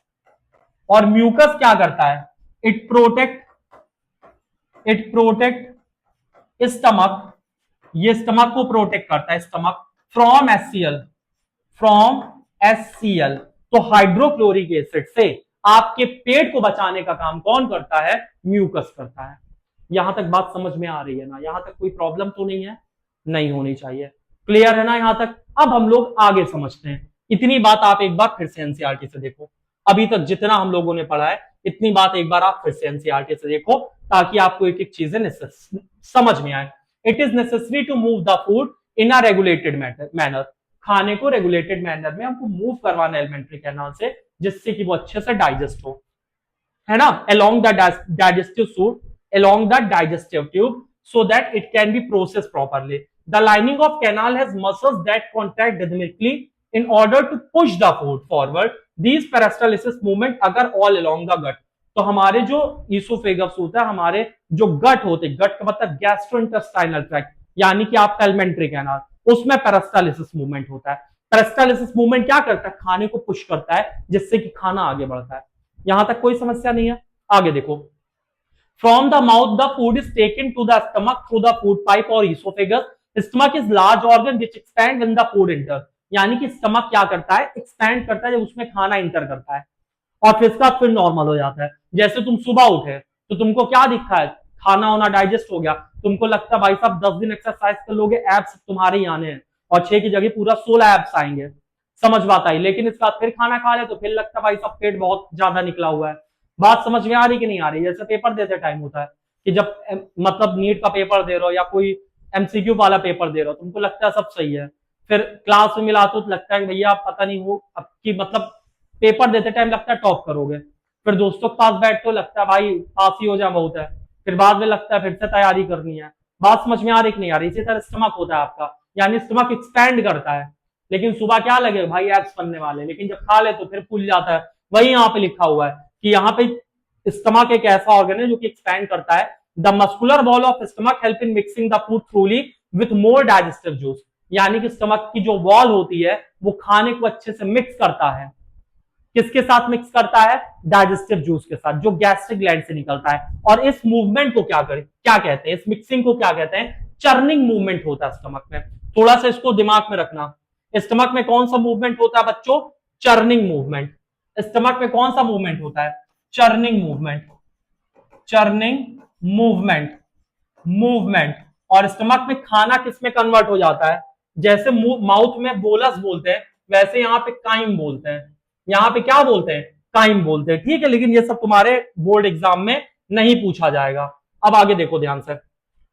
और म्यूकस क्या करता है? इट प्रोटेक्ट स्टमक, ये स्टमक को प्रोटेक्ट करता है, स्टमक फ्रॉम HCl। तो हाइड्रोक्लोरिक एसिड से आपके पेट को बचाने का काम कौन करता है? म्यूकस करता है। यहां तक बात समझ में आ रही है ना? यहां तक कोई प्रॉब्लम तो नहीं है? नहीं होनी चाहिए। क्लियर है ना यहां तक? अब हम लोग आगे समझते हैं। इतनी बात आप एक बार फिर से एनसीईआरटी से देखो। अभी तक जितना हम लोगों ने पढ़ा है, इतनी बात एक बार आप फिर से एनसीईआरटी से देखो, ताकि आपको एक एक चीजें समझ में आए। It is necessary to move the food in a regulated manner. खाने को रेगुलेटेड मैनर में हमको मूव करवाना एलिमेंट्री कैनाल से, जिससे कि वो अच्छे से डाइजेस्ट हो, है ना, along the digestive tube so that it can be processed properly. The lining of canal has muscles that contract rhythmically in order to push the food forward. These peristalsis movement अगर all along the gut, तो हमारे जो oesophagus होता है, हमारे जो गट होते हैं, गट का मतलब गैस्ट्रोइंटेस्टाइनल ट्रैक्ट, यानी कि आपका एलिमेंट्री कैनाल, उसमें पेरिस्टालिसिस मूवमेंट होता है। पेरिस्टालिसिस मूवमेंट क्या करता है? खाने को पुश करता है, जिससे कि खाना आगे बढ़ता है। यहां तक कोई समस्या नहीं है? आगे देखो। From the mouth the food is taken to the stomach through the food pipe और oesophagus. Stomach is large organ which expand when the food enter. यानी कि स्टमक क्या करता है? एक्सपैंड करता है जब उसमें खाना इंटर करता है, और फिर इसका फिर नॉर्मल हो जाता है। जैसे तुम सुबह उठे तो तुमको क्या दिखा है? खाना वाना डाइजेस्ट हो गया, तुमको लगता है भाई साहब 10 दिन एक्सरसाइज कर लोगे, एब्स तुम्हारे ही आने हैं, और 6 की जगह पूरा 16 एब्स आएंगे, समझ बात आई। लेकिन इसके बाद फिर खाना खा ले तो फिर लगता है भाई साहब पेट बहुत ज्यादा निकला हुआ है। बात समझ में आ रही कि नहीं आ रही? जैसे पेपर देते टाइम होता है कि जब मतलब नीट का पेपर दे रहे हो या कोई MCQ वाला पेपर दे रहे हो, तुमको लगता है सब सही है, फिर क्लास में मिलाते हो तो लगता है भैया पता नहीं वो अब की मतलब पेपर देते टाइम लगता है टॉप करोगे, फिर दोस्तों के पास बैठते हो लगता है भाई पास ही हो जाए बहुत है, फिर बाद में लगता है फिर से तैयारी करनी है। बात समझ में आ रही कि नहीं आ रही? इसी तरह स्टमक होता है आपका, यानी स्टमक एक्सपैंड करता है, लेकिन सुबह क्या लगे भाई एब्स बनने वाले, लेकिन जब खा ले तो फिर फूल जाता है। वही यहाँ पे लिखा हुआ है कि यहाँ पे स्टमक एक ऐसा ऑर्गन है जो कि एक्सपैंड करता है। The muscular wall of stomach help in mixing the food थ्रूली with more digestive juice, यानी कि स्टमक की जो वॉल होती है वो खाने को अच्छे से मिक्स करता है। किसके साथ मिक्स करता है? डाइजेस्टिव जूस के साथ, जो गैस्ट्रिक ग्लैंड से निकलता है। और इस मूवमेंट को क्या कहते हैं? इस मिक्सिंग को क्या कहते हैं? चर्निंग मूवमेंट होता है स्टमक में। थोड़ा सा इसको दिमाग में रखना। स्टमक में कौन सा मूवमेंट होता है बच्चों? Churning movement. स्टमक में कौन सा मूवमेंट होता है? Churning movement. Churning movement, movement. और स्टमक में खाना किस में कन्वर्ट हो जाता है? जैसे माउथ में बोलस बोलते हैं, वैसे यहाँ पे काइम बोलते हैं। यहाँ पे क्या बोलते हैं? काइम बोलते हैं, ठीक है। लेकिन ये सब तुम्हारे बोर्ड एग्जाम में नहीं पूछा जाएगा। अब आगे देखो ध्यान से,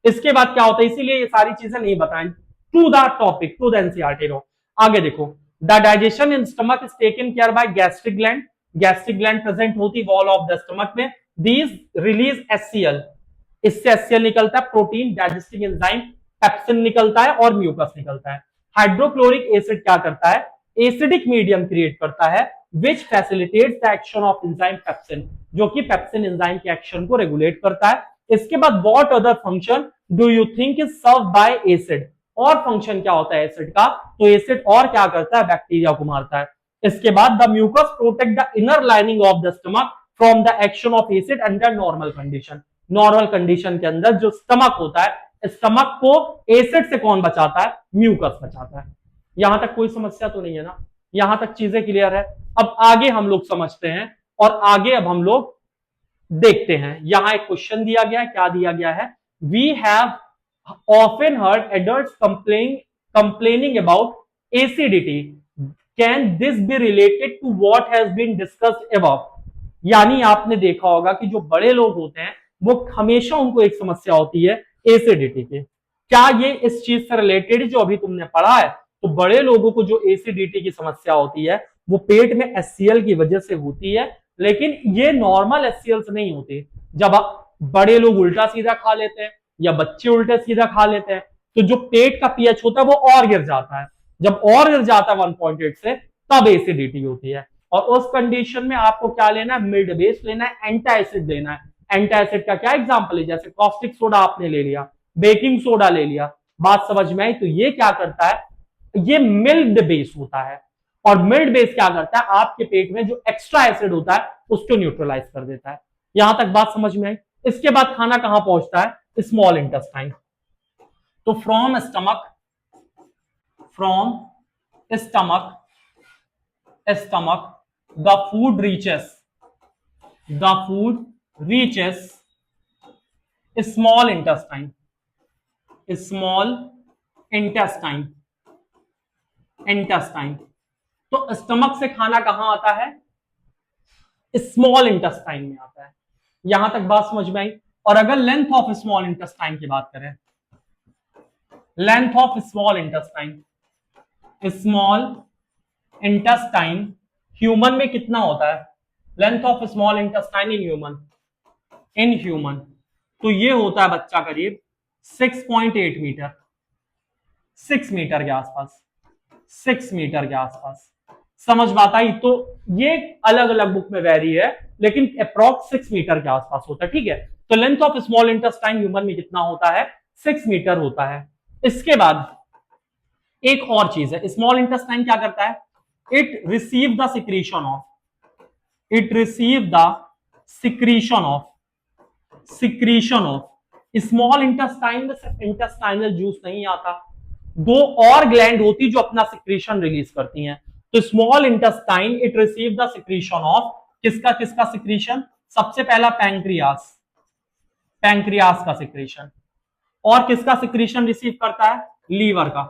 इसके बाद क्या होता है, इसीलिए ये सारी चीजें नहीं बताएं। To the topic, to the NCERT no. आगे देखो, the digestion in stomach is taken care by gastric gland. Gastric gland present होती वॉल ऑफ द स्टमक में। दीज रिलीज एचसीएल, इससे एचसीएल निकलता है, प्रोटीन, डाइजेस्टिंग एंजाइम, पेप्सिन निकलता है और म्यूकस निकलता है। हाइड्रोक्लोरिक एसिड क्या करता है? एसिडिक मीडियम क्रिएट करता है which facilitates the action of enzyme pepsin, जो कि पेप्सिन एंजाइम के एक्शन को रेगुलेट करता है। इसके बाद what other function do you think is serve by acid? और फंक्शन क्या होता है एसिड का? तो एसिड और क्या करता है? बैक्टीरिया को मारता है। इसके बाद the mucus protect the inner lining of the stomach from the action of acid under normal condition. Normal condition के अंदर जो स्टमक होता है, स्टमक को एसिड से कौन बचाता है? म्यूकस बचाता है। यहां तक कोई समस्या तो नहीं है ना? यहां तक चीजें क्लियर है। अब आगे हम लोग समझते हैं और आगे अब हम लोग देखते हैं। यहां एक क्वेश्चन दिया गया है, क्या दिया गया है? We have often heard adults complaining about acidity, can this be related to what has been discussed above? यानी आपने देखा होगा कि जो बड़े लोग होते हैं वो हमेशा उनको एक समस्या होती है एसिडिटी की। क्या ये इस चीज से रिलेटेड जो अभी तुमने पढ़ा है? तो बड़े लोगों को जो एसिडिटी की समस्या होती है वो पेट में एचसीएल की वजह से होती है, लेकिन ये नॉर्मल एचसीएल से नहीं होती। जब बड़े लोग उल्टा सीधा खा लेते हैं या बच्चे उल्टा सीधा खा लेते हैं तो जो पेट का पीएच होता है वो और गिर जाता है। जब और गिर जाता है 1.8 से, तब एसिडिटी होती है। और उस कंडीशन में आपको क्या लेना है? मिल्ड बेस लेना है, एंटासिड लेना है। एंटासिड का क्या एग्जांपल है? जैसे कॉस्टिक सोडा आपने ले लिया, बेकिंग सोडा ले लिया। बात समझ में आई? तो ये क्या करता है? ये मिल्ड बेस होता है। और मिल्ड बेस क्या करता है? आपके पेट में जो एक्स्ट्रा एसिड होता है उसको न्यूट्रलाइज कर देता है। यहां तक बात समझ में आई? इसके बाद खाना कहां पहुंचता है? Small intestine. तो from stomach the food reaches small intestine. तो स्टमक से खाना कहां आता है? स्मॉल इंटेस्टाइन में आता है। यहां तक बात समझ में आई? और अगर लेंथ ऑफ स्मॉल इंटेस्टाइन की बात करें, length of small intestine human में कितना होता है? Length of small intestine in human तो ये होता है बच्चा करीब 6.8 मीटर, 6 मीटर के आसपास, 6 मीटर के आसपास। समझ बात आई? तो ये अलग अलग बुक में वेरी है, लेकिन अप्रॉक्स 6 मीटर के आसपास होता है, ठीक है। तो length of small intestine human में कितना होता है? 6 मीटर होता है। इसके बाद एक और चीज है, स्मॉल इंटेस्टाइन क्या करता है? It receive the secretion of small intestine में सिर्फ इंटेस्टाइनल जूस नहीं आता, दो और ग्लैंड होती जो अपना सिक्रीशन रिलीज करती हैं। तो small intestine it receive the secretion of किसका सिक्रीशन? सबसे पहला पैंक्रियास का सिक्रीशन। और किसका सिक्रीशन रिसीव करता है? लीवर का।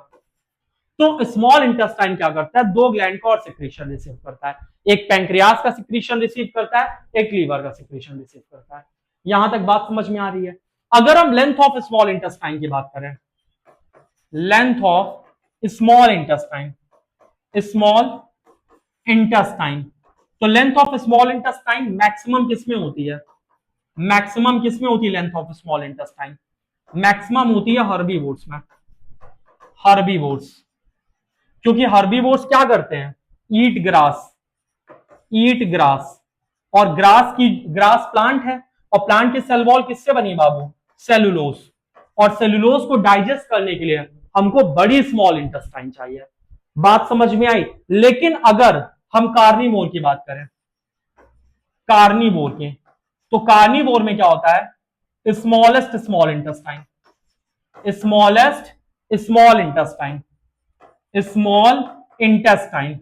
तो स्मॉल इंटेस्टाइन क्या करता है? दो ग्लैंड का और सिक्रीशन रिसीव करता है, एक पैंक्रियास का सिक्रीशन रिसीव करता है, एक लीवर का सिक्रीशन रिसीव करता है। यहां तक बात समझ में आ रही है? अगर हम लेंथ ऑफ स्मॉल इंटेस्टाइन की बात करें, लेंथ ऑफ स्मॉल इंटेस्टाइन, तो length of small intestine maximum किसमें होती है? Length of small intestine maximum होती है हर्बीवोर्स में। क्योंकि हर्बीवोर्स क्या करते हैं, ईट ग्रास, ईट ग्रास। और ग्रास प्लांट है, और प्लांट की सेल वॉल किससे बनी बाबू, सेलुलोज। और सेलुलोज को डाइजेस्ट करने के लिए हमको बड़ी स्मॉल इंटेस्टाइन चाहिए। बात समझ में आई। लेकिन अगर हम कार्निवोर की बात करें, कार्निवोर की, तो कार्निवोर में क्या होता है, smallest small intestine, smallest small intestine, small intestine,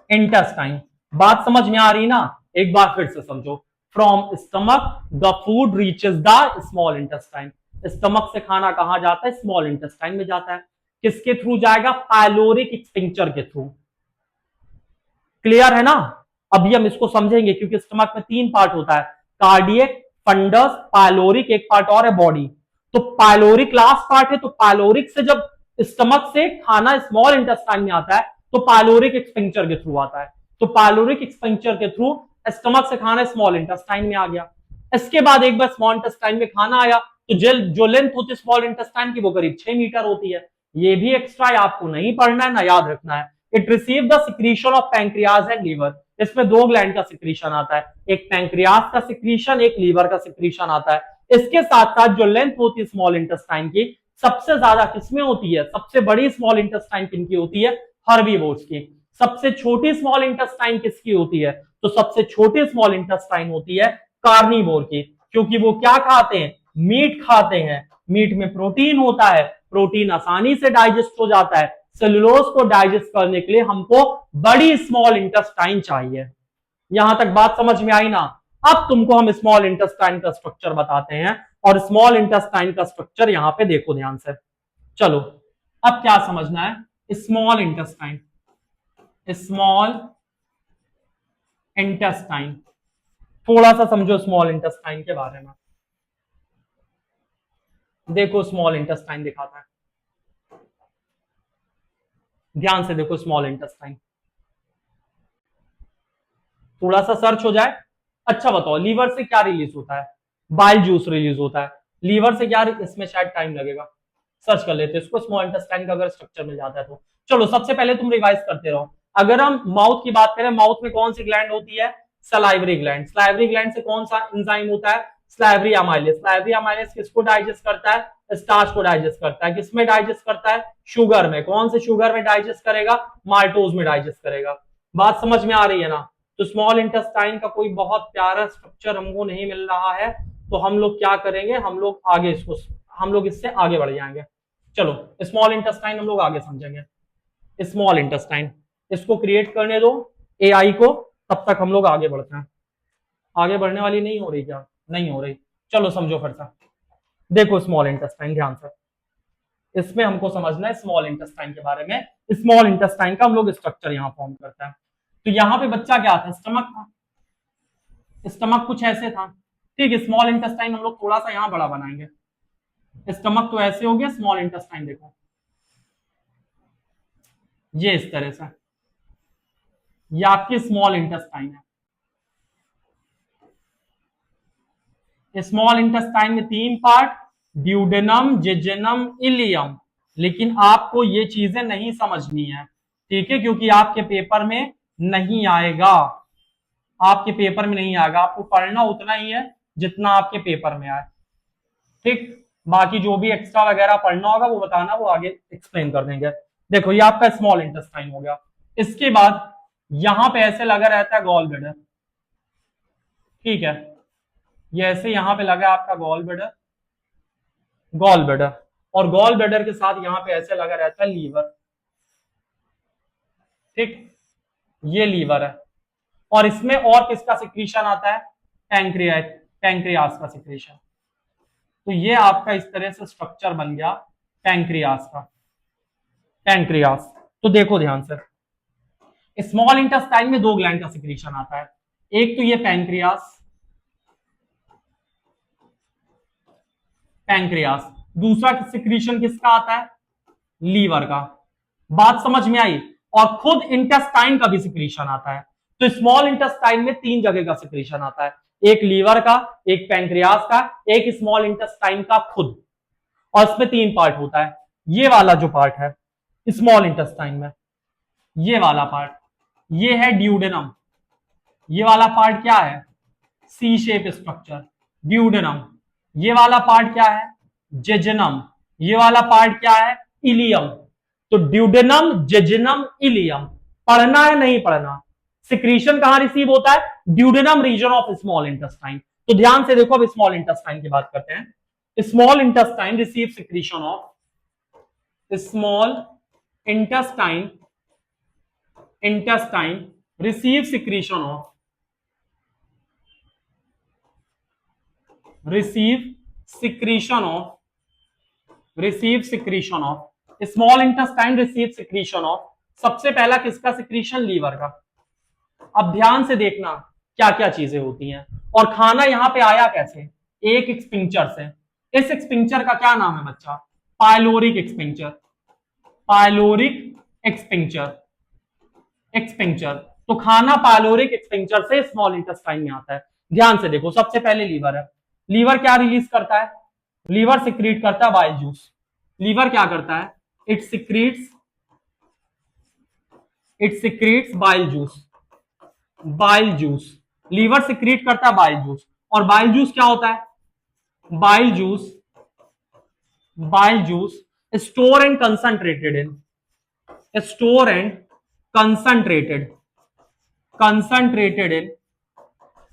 intestine. बात समझ में आ रही ना, एक बार फिर से समझो। From stomach the food reaches the small intestine. Stomach से खाना कहां जाता है, स्मॉल इंटेस्टाइन में जाता है। किसके थ्रू जाएगा, पाइलोरिक एक्सटिंक्चर के थ्रू। क्लियर है ना। अभी हम इसको समझेंगे, क्योंकि स्टमक में 3 पार्ट होता है, कार्डियक, फंडस, पाइलोरिक, एक पार्ट और है बॉडी। तो पाइलोरिक लास्ट पार्ट है, तो पाइलोरिक से जब स्टमक से खाना स्मॉल इंटेस्टाइन में आता है तो पाइलोरिक एक्सटिंक्चर के थ्रू आता है। तो पाइलोरिक एक्सटिंक्चर के थ्रू स्टमक से खाना स्मॉल इंटेस्टाइन में आ गया। इसके बाद एक बार स्मॉल इंटेस्टाइन में खाना आया तो जो लेंथ होती है स्मॉल इंटेस्टाइन की वो करीब 6 मीटर होती है। ये भी एक्स्ट्रा आपको नहीं पढ़ना है ना याद रखना है। It receive the secretion of pancreas and liver. इसमें 2 ग्लैंड का सिक्रीशन आता है, एक पैंक्रियाज का सिक्रीशन, एक लीवर का सिक्रीशन आता है। इसके साथ साथ जो लेंथ होती है स्मॉल इंटेस्टाइन की, सबसे ज्यादा किसमें होती है, सबसे बड़ी स्मॉल इंटेस्टाइन किनकी होती है, हर्बीवोर्स की। सबसे छोटी स्मॉल इंटेस्टाइन किसकी होती है, तो सबसे छोटी स्मॉल इंटेस्टाइन होती है कार्निवोर की, क्योंकि वो क्या खाते हैं, मीट खाते हैं। मीट में प्रोटीन होता है, प्रोटीन आसानी से डाइजेस्ट हो जाता है। सेलुलोज को डाइजेस्ट करने के लिए हमको बड़ी स्मॉल इंटेस्टाइन चाहिए। यहां तक बात समझ में आई ना। अब तुमको हम स्मॉल इंटेस्टाइन का स्ट्रक्चर बताते हैं, और स्मॉल इंटेस्टाइन का स्ट्रक्चर यहां पे देखो ध्यान से। चलो अब क्या समझना है, स्मॉल इंटेस्टाइन, स्मॉल इंटेस्टाइन। थोड़ा सा समझो स्मॉल इंटेस्टाइन के बारे में। देखो स्मॉल इंटेस्टाइन दिखाता है, ध्यान से देखो स्मॉल इंटेस्टाइन। थोड़ा सा सर्च हो जाए। अच्छा बताओ, लीवर से क्या रिलीज होता है, बाइल जूस रिलीज होता है। लीवर से क्या, इसमें शायद टाइम लगेगा, सर्च कर लेते हैं इसको, स्मॉल इंटेस्टाइन का अगर स्ट्रक्चर मिल जाता है तो। चलो सबसे पहले तुम रिवाइज करते रहो। अगर हम माउथ की बात करें, माउथ में कौन सी ग्लैंड होती है, सलाइवरी ग्लैंड। सलाइवरी ग्लैंड से कौन सा एंजाइम होता है, स्लाइवरी अमाइलेज। स्लाइवरी अमाइलेज किसको डाइजेस्ट करता है, स्टार्च को डाइजेस्ट करता है। किसमें डाइजेस्ट करता है, शुगर में। कौन से शुगर में डाइजेस्ट करेगा, माल्टोज में डाइजेस्ट करेगा। बात समझ में आ रही है ना। तो स्मॉल इंटेस्टाइन का कोई बहुत प्यारा स्ट्रक्चर हमको नहीं मिल रहा है, तो हम लोग क्या करेंगे, हम लोग आगे इसको, हम लोग इससे आगे बढ़ जाएंगे। चलो स्मॉल इंटेस्टाइन हम लोग आगे समझेंगे। स्मॉल इंटेस्टाइन इसको क्रिएट करने दो एआई को, तब तक हम लोग आगे बढ़ते हैं। आगे बढ़ने वाली नहीं हो रही क्या, नहीं हो रही। चलो समझो फिर से। देखो स्मॉल इंटेस्टाइन ध्यान से, इसमें हमको समझना है स्मॉल इंटेस्टाइन के बारे में। स्मॉल इंटेस्टाइन का हम लोग स्ट्रक्चर यहाँ फॉर्म करते हैं। तो यहाँ पे बच्चा क्या था, स्टमक था। स्टमक कुछ ऐसे था, ठीक है। स्मॉल इंटेस्टाइन हम लोग थोड़ा सा यहाँ बड़ा बनाएंगे। स्टमक तो ऐसे हो गया, स्मॉल इंटेस्टाइन देखो ये इस तरह से, ये आपकी स्मॉल इंटेस्टाइन है। स्मॉल इंटेस्टाइन में 3 पार्ट, ड्यूडेनम, जेजेनम, इलियम। लेकिन आपको ये चीजें नहीं समझनी है, ठीक है, क्योंकि आपके पेपर में नहीं आएगा, आपके पेपर में नहीं आएगा। आपको पढ़ना उतना ही है जितना आपके पेपर में आए, ठीक। बाकी जो भी एक्स्ट्रा वगैरह पढ़ना होगा वो बताना, वो आगे एक्सप्लेन कर देंगे। देखो ये आपका स्मॉल इंटेस्टाइन हो गया। इसके बाद यहां पे ऐसे लगा रहता है गॉल ब्लैडर, ठीक है। ये ऐसे यहां पे लगा आपका गॉल ब्लैडर, गॉल ब्लैडर। और गॉल ब्लैडर के साथ यहां पे ऐसे लगा रहता है लीवर, ठीक। ये लीवर है। और इसमें और किसका सिक्रीशन आता है, पैंक्रियास का सिक्रीशन। तो ये आपका इस तरह से स्ट्रक्चर बन गया पैंक्रियास का, पैंक्रियास। तो देखो ध्यान से, स्मॉल इंटेस्टाइन में 2 ग्लैंड का सिक्रीशन आता है। एक तो ये पैंक्रियास, पैंक्रियास। दूसरा सिक्रीशन किसका आता है, लीवर का। बात समझ में आई। और खुद इंटेस्टाइन का भी सिक्रीशन आता है। तो स्मॉल इंटेस्टाइन में 3 जगह का सिक्रीशन आता है, एक लीवर का, एक पैंक्रियास का, एक स्मॉल इंटेस्टाइन का खुद। और इसमें 3 पार्ट होता है। ये वाला जो पार्ट है स्मॉल इंटेस्टाइन में ये वाला पार्ट, ये है ड्यूडेनम। ये वाला पार्ट क्या है? सी शेप स्ट्रक्चर, ड्यूडेनम। ये वाला पार्ट क्या है? जेजनम। ये वाला पार्ट क्या है? इलियम। तो ड्यूडेनम, जेजनम, इलियम। पढ़ना है नहीं पढ़ना? सिक्रीशन कहां रिसीव होता है? Duodenum region of small intestine. तो ध्यान से देखो, अब स्मॉल इंटेस्टाइन की बात करते हैं। Small intestine receive secretion of, small intestine receive secretion of, small intestine receive secretion of. सबसे पहला किसका सिक्रीशन? लीवर का। अब ध्यान से देखना क्या क्या चीजें होती हैं, और खाना यहां पे आया कैसे? एक एक्सपिंक्चर से। इस एक्सपिंक्चर का क्या नाम है बच्चा? पाइलोरिक एक्सपिंक्चर। पाइलोरिक एक्सपिंक्चर। तो खाना पाइलोरिक एक्सपिंक्चर से स्मॉल इंटेस्टाइन में आता है। ध्यान से देखो, सबसे पहले लीवर है। लीवर क्या रिलीज करता है? लीवर सिक्रीट करता है बाइल जूस। लीवर क्या करता है? It secretes bile juice. Liver secrete करता है बाइल जूस। और बाइल जूस क्या होता है? Bile juice store and concentrated in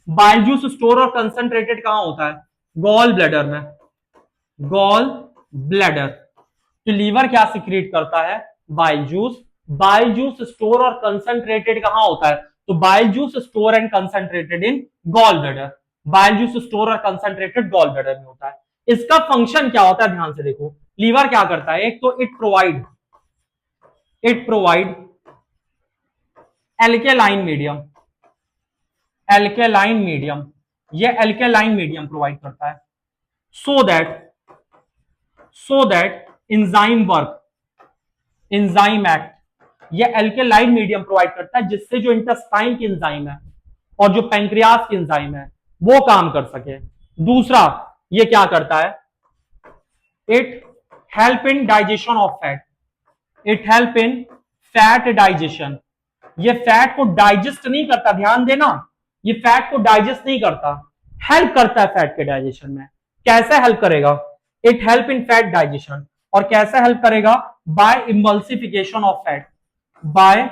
bile juice store और कंसंट्रेटेड कहां होता है? गॉल ब्लैडर में। Gall bladder. तो लीवर क्या सिक्रीट करता है? Bile juice. Bile juice store और कंसंट्रेटेड कहां होता है? तो bile juice store and concentrated in gall bladder. Bile juice store और कंसंट्रेटेड गॉल ब्लैडर में होता है। इसका फंक्शन क्या होता है? ध्यान से देखो, लीवर क्या करता है? एक तो इट प्रोवाइड एल्केलाइन मीडियम। ये एल्केलाइन मीडियम प्रोवाइड करता है सो दैट एंजाइम एक्ट। ये एल्केलाइन मीडियम प्रोवाइड करता है जिससे जो इंटेस्टाइन की एंजाइम है और जो पैंक्रियास की एंजाइम है वो काम कर सके। दूसरा, ये क्या करता है? It help in digestion of fat. It help in fat digestion. ये फैट को डाइजेस्ट नहीं करता, ध्यान देना, ये फैट को डाइजेस्ट नहीं करता, हेल्प करता है फैट के डाइजेशन में। कैसे हेल्प करेगा? It help in fat digestion. और कैसे हेल्प करेगा? By emulsification of fat. By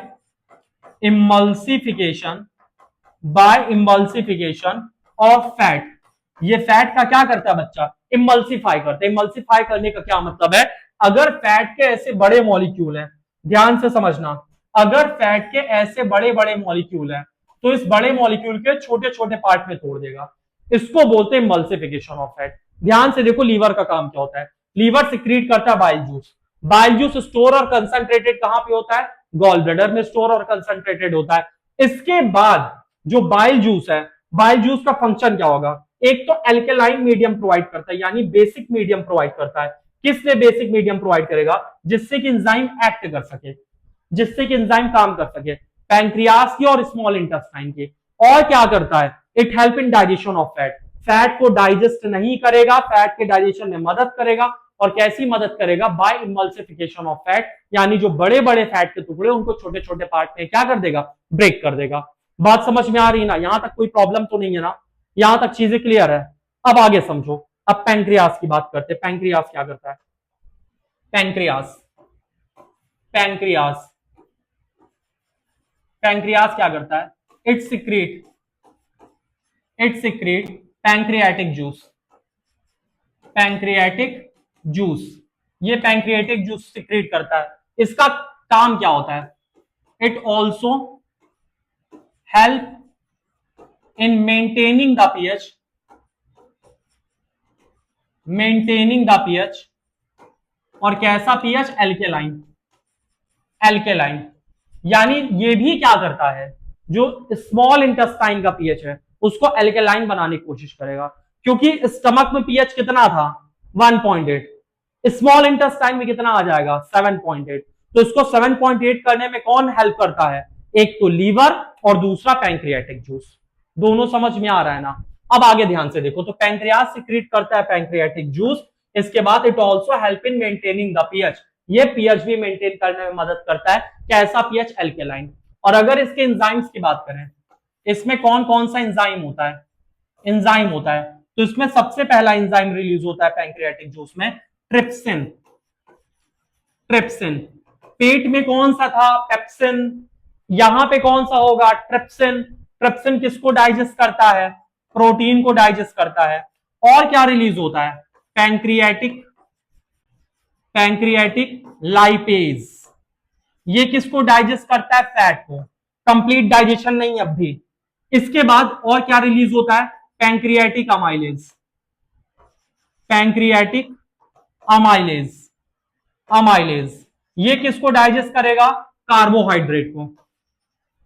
emulsification of fat. ये फैट का क्या करता है बच्चा? इमल्सिफाई करता है। इमल्सिफाई करने का क्या मतलब है? अगर फैट के ऐसे बड़े मॉलिक्यूल हैं, ध्यान से समझना, अगर फैट के ऐसे बड़े बड़े मॉलिक्यूल हैं तो इस बड़े मॉलिक्यूल के छोटे छोटे पार्ट में तोड़ देगा। इसको बोलते हैं इमल्सिफिकेशन ऑफ फैट। ध्यान से देखो, लीवर का काम क्या होता है? लीवर सिक्रीट करता है bile juice. Bile juice store और कंसंट्रेटेड कहां पे होता है? गॉल ब्लैडर में स्टोर और कंसंट्रेटेड होता है। इसके बाद जो बाइल जूस है, बाइल जूस का फंक्शन क्या होगा? एक तो एल्केलाइन मीडियम प्रोवाइड करता है, यानी बेसिक मीडियम प्रोवाइड करता है। किससे बेसिक मीडियम प्रोवाइड करेगा? जिससे कि एंजाइम एक्ट कर सके, जिससे कि एंजाइम काम कर सके, पैंक्रियास की और स्मॉल इंटेस्टाइन की। और क्या करता है? It help in digestion of fat. Fat को डाइजेस्ट नहीं करेगा, फैट के डाइजेशन में मदद करेगा। और कैसी मदद करेगा? बाय इमल्सिफिकेशन ऑफ फैट, यानी जो बड़े बड़े फैट के टुकड़े उनको छोटे छोटे पार्ट में क्या कर देगा? ब्रेक कर देगा। बात समझ में आ रही ना? यहां तक कोई प्रॉब्लम तो नहीं है ना? यहां तक चीजें क्लियर है? अब आगे समझो। अब पैंक्रियास की बात करते हैं। पैंक्रियास क्या करता है? पैंक्रियास क्या करता है? It secrete pancreatic juice. ये पैंक्रियाटिक जूस सिक्रीट करता है। इसका काम क्या होता है? It also help in maintaining the pH. और कैसा पीएच? एल्केलाइन। यानी ये भी क्या करता है? जो स्मॉल इंटेस्टाइन का पीएच है उसको एल्केलाइन बनाने की कोशिश करेगा, क्योंकि स्टमक में पीएच कितना था? 1.8। स्मॉल इंटेस्टाइन में कितना आ जाएगा? 7.8। तो इसको 7.8 करने में कौन हेल्प करता है? एक तो लीवर और दूसरा पैंक्रियाटिक जूस। दोनों समझ में आ रहा है ना? अब आगे ध्यान से देखो, तो पैंक्रियास सिक्रीट करता है पैंक्रियाटिक जूस। इसके बाद it also help in maintaining the pH, ये पीएच भी मेंटेन करने में मदद करता है। कैसा पीएच? एल्केलाइन। और अगर इसके एंजाइम्स की बात करें, इसमें कौन कौन सा एंजाइम होता है? एंजाइम होता है, तो इसमें सबसे पहला एंजाइम रिलीज होता है पैंक्रियाटिक जूस में, ट्रिप्सिन। ट्रिप्सिन। पेट में कौन सा था? पेप्सिन। यहां पे कौन सा होगा? ट्रिप्सिन। ट्रिप्सिन किसको डाइजेस्ट करता है? प्रोटीन को डाइजेस्ट करता है। और क्या रिलीज होता है? Pancreatic pancreatic lipase. ये किसको डाइजेस्ट करता है? फैट को। कंप्लीट डाइजेशन नहीं अब भी। इसके बाद और क्या रिलीज होता है? Pancreatic amylase. Pancreatic amylase. Amylase ये किसको डाइजेस्ट करेगा? कार्बोहाइड्रेट को।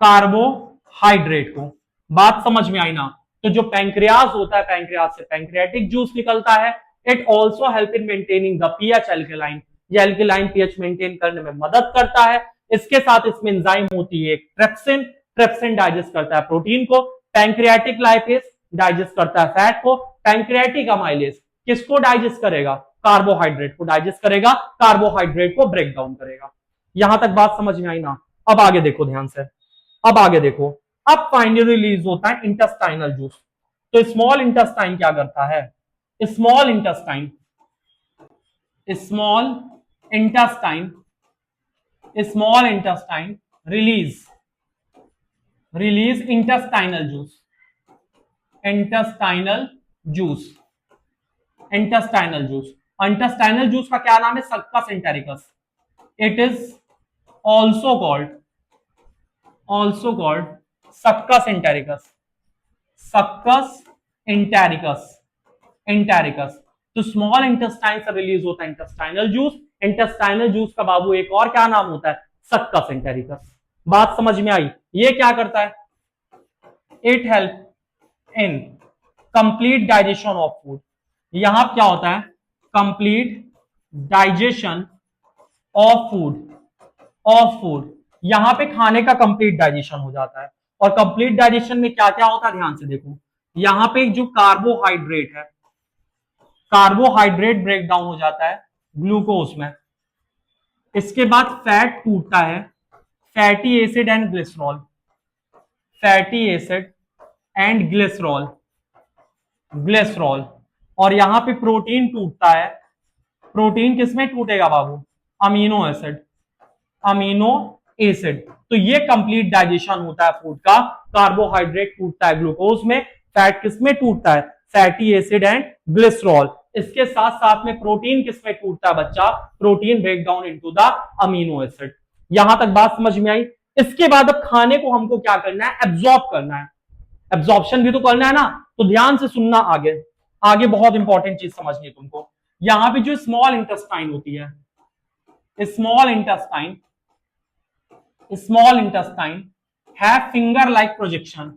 कार्बोहाइड्रेट को। बात समझ में आई ना? तो जो पैंक्रियाज होता है, पैंक्रियाज से पैंक्रियाटिक जूस निकलता है। It also help in maintaining the pH alkaline. ये एल्केलाइन पीएच मेंटेन करने में मदद करता है। इसके साथ इसमें एंजाइम होती है ट्रिप्सिन। ट्रिप्सिन डाइजेस्ट करता है प्रोटीन को। पैंक्रियाटिक लाइपेज डाइजेस्ट करता है फैट को। पैंक्रियाटिक अमाइलेज किसको डाइजेस्ट करेगा? कार्बोहाइड्रेट को डाइजेस्ट करेगा, कार्बोहाइड्रेट को ब्रेक डाउन करेगा। यहां तक बात समझ में आई ना? अब आगे देखो ध्यान से। अब आगे देखो। अब फाइनली रिलीज होता है इंटेस्टाइनल जूस। तो स्मॉल इंटेस्टाइन क्या करता है? Small intestine small intestine small intestine release intestinal juice. Intestinal juice intestinal juice intestinal juice का क्या नाम है? Succus entericus. It is also called succus entericus. Succus entericus. तो स्मॉल इंटेस्टाइन से रिलीज होता है इंटेस्टाइनल जूस। इंटेस्टाइनल जूस का बाबू एक और क्या नाम होता है? Succus entericus. बात समझ में आई? ये क्या करता है? It help in complete digestion of food. यहां क्या होता है? Complete digestion of food. यहां पे खाने का कंप्लीट डाइजेशन हो जाता है। और कंप्लीट डाइजेशन में क्या क्या होता है? ध्यान से देखो। यहां पे जो कार्बोहाइड्रेट है, कार्बोहाइड्रेट ब्रेक डाउन हो जाता है ग्लूकोज में। इसके बाद फैट टूटता है, fatty acid and glycerol. Fatty acid and glycerol. और यहां पे प्रोटीन टूटता है। प्रोटीन किसमें टूटेगा बाबू? Amino acid. तो ये कंप्लीट डाइजेशन होता है फूड का। कार्बोहाइड्रेट टूटता है ग्लूकोज में, फैट किसमें टूटता है? Fatty acid and glycerol. इसके साथ साथ में प्रोटीन किसमें टूटता है बच्चा? Protein break down into the amino acid. यहां तक बात समझ में आई? इसके बाद अब खाने को हमको क्या करना है? एब्जॉर्ब करना है। एब्जॉर्प्शन भी तो करना है ना? तो ध्यान से सुनना। आगे बहुत इंपॉर्टेंट चीज समझनी है तुमको। यहां पे जो स्मॉल इंटेस्टाइन होती है, small intestine have finger like projection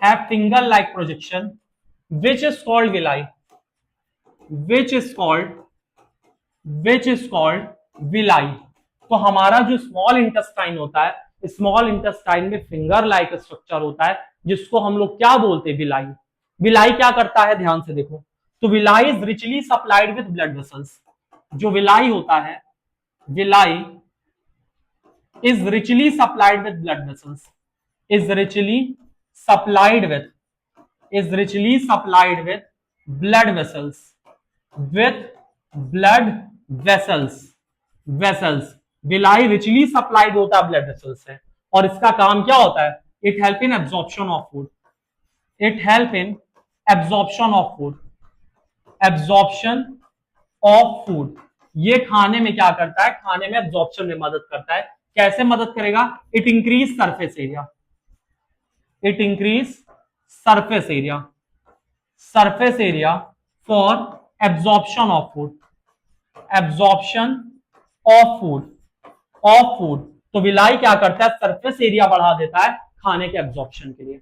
have finger like projection which is called villi। तो हमारा जो स्मॉल इंटेस्टाइन होता है, स्मॉल इंटेस्टाइन में फिंगर लाइक स्ट्रक्चर होता है, जिसको हम लोग क्या बोलते हैं? विलाई। विलाई क्या करता है? ध्यान से देखो। तो villi is richly supplied with blood vessels. जो विलाई होता है, villi is richly supplied with blood vessels. Is richly supplied with blood vessels. Villi richly supplied होता है ब्लड वेसल्स से। और इसका काम क्या होता है? It help in absorption of food. ये खाने में क्या करता है? खाने में एब्जॉर्प्शन में मदद करता है। कैसे मदद करेगा? It increase surface area for absorption of food. तो विलाई क्या करता है? सरफेस एरिया बढ़ा देता है खाने के एब्जॉर्प्शन के लिए।